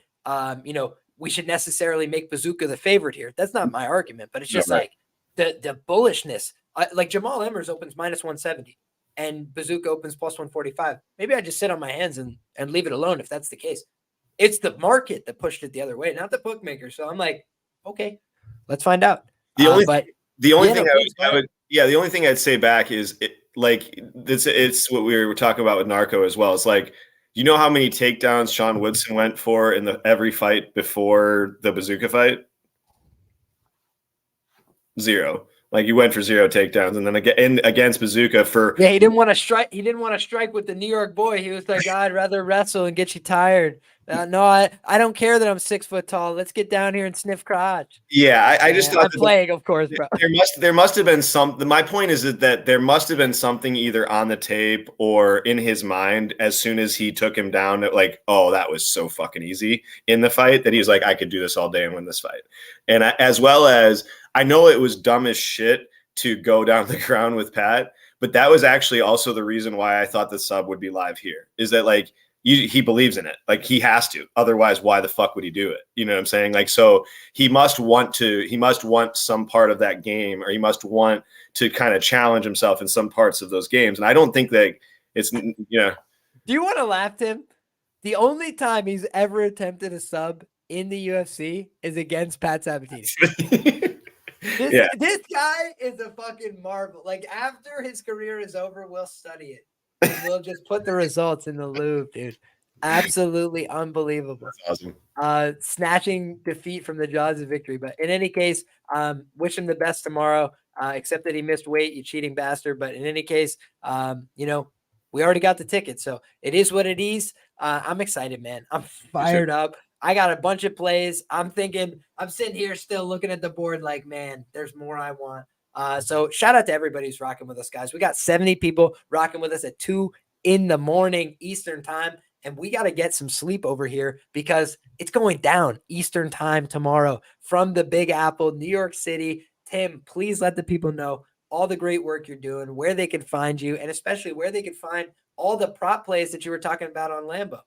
A: we should necessarily make Bazooka the favorite here. That's not my argument, but it's just
B: right.
A: like the bullishness. Like Jamal Emmers opens minus 170 and Bazooka opens plus 145. Maybe I just sit on my hands and leave it alone if that's the case. It's the market that pushed it the other way, not the bookmaker. So I'm like, okay, let's find out.
B: The only thing
A: the
B: only thing I'd say back is it's what we were talking about with Narco as well. It's like, you know how many takedowns Sean Woodson went for in every fight before the Bazooka fight? 0. Like, you went for 0 takedowns, and then against Bazooka
A: he didn't want to strike. He didn't want to strike with the New York boy. He was like, I'd rather wrestle and get you tired. No, I don't care that I'm 6 foot tall. Let's get down here and sniff crotch.
B: Yeah, I just thought
A: I'm playing, of course, bro.
B: There must have been something. My point is that there must have been something either on the tape or in his mind as soon as he took him down, that like, oh, that was so fucking easy in the fight, that he was like, I could do this all day and win this fight. And as well as, I know it was dumb as shit to go down the ground with Pat, but that was actually also the reason why I thought the sub would be live here, is that like, he believes in it. Like, he has to. Otherwise, why the fuck would he do it? You know what I'm saying? Like, so he must want some part of that game, or he must want to kind of challenge himself in some parts of those games. And I don't think that it's,
A: Do you want to laugh, Tim? The only time he's ever attempted a sub in the UFC is against Pat Sabatini. This guy is a fucking marvel. Like, after his career is over, we'll study it. We'll just put the results in the loop, dude. Absolutely unbelievable.
B: That's awesome.
A: Snatching defeat from the jaws of victory. But in any case, wish him the best tomorrow, except that he missed weight, you cheating bastard. But in any case, we already got the ticket. So it is what it is. I'm excited, man. I'm fired up. I got a bunch of plays. I'm sitting here still looking at the board like, man, there's more I want. So shout out to everybody who's rocking with us, guys. We got 70 people rocking with us at 2 a.m. Eastern time. And we got to get some sleep over here because it's going down Eastern time tomorrow from the Big Apple, New York City. Tim, please let the people know all the great work you're doing, where they can find you, and especially where they can find all the prop plays that you were talking about on Lambo.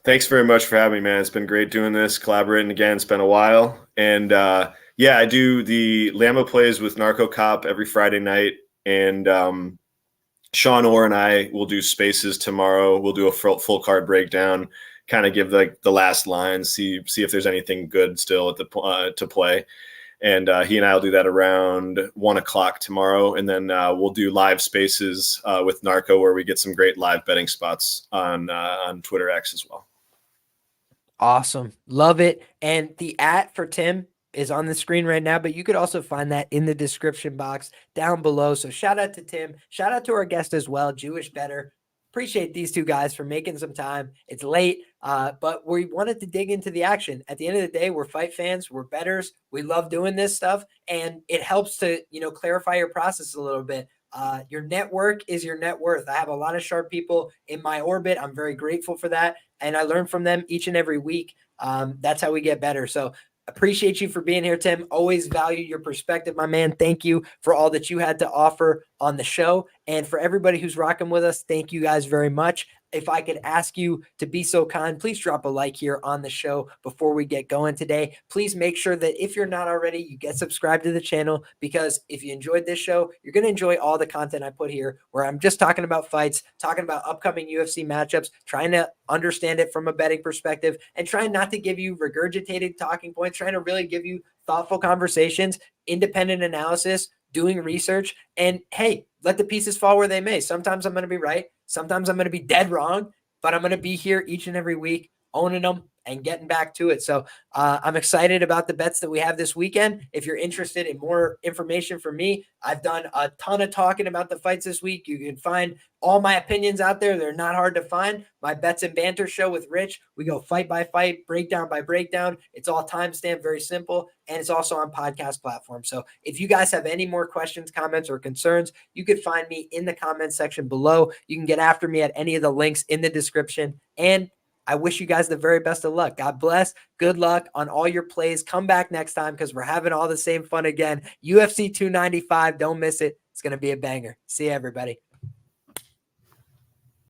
B: Thanks very much for having me, man. It's been great doing this, collaborating again. It's been a while. And I do the Lambo plays with Narco Cop every Friday night. And Sean Orr and I will do spaces tomorrow. We'll do a full card breakdown, kind of give the last lines, see if there's anything good still at to play. And he and I will do that around 1:00 tomorrow. And then we'll do live spaces with Narco, where we get some great live betting spots on Twitter X as well.
A: Awesome. Love it. And the @ for Tim is on the screen right now, but you could also find that in the description box down below. So shout out to Tim. Shout out to our guest as well, Jewish Better. Appreciate these two guys for making some time. It's late, but we wanted to dig into the action. At the end of the day, we're fight fans. We're bettors. We love doing this stuff, and it helps to, clarify your process a little bit. Your network is your net worth. I have a lot of sharp people in my orbit. I'm very grateful for that, and I learn from them each and every week. That's how we get better. So appreciate you for being here, Tim. Always value your perspective, my man. Thank you for all that you had to offer on the show. And for everybody who's rocking with us, thank you guys very much. If I could ask you to be so kind, please drop a like here on the show before we get going today. Please make sure that if you're not already, you get subscribed to the channel, because if you enjoyed this show, you're going to enjoy all the content I put here, where I'm just talking about fights, talking about upcoming UFC matchups, trying to understand it from a betting perspective, and trying not to give you regurgitated talking points, trying to really give you thoughtful conversations, independent analysis, doing research, and hey, let the pieces fall where they may. Sometimes I'm going to be right. Sometimes I'm going to be dead wrong, but I'm going to be here each and every week, owning them and getting back to it. So I'm excited about the bets that we have this weekend. If you're interested in more information from me, I've done a ton of talking about the fights this week. You can find all my opinions out there. They're not hard to find. My Bets and Banter show with Rich, we go fight by fight, breakdown by breakdown. It's all timestamped, very simple, and it's also on podcast platforms. So if you guys have any more questions, comments, or concerns, you could find me in the comments section below. You can get after me at any of the links in the description. And I wish you guys the very best of luck. God bless. Good luck on all your plays. Come back next time because we're having all the same fun again. UFC 295. Don't miss it. It's going to be a banger. See you, everybody.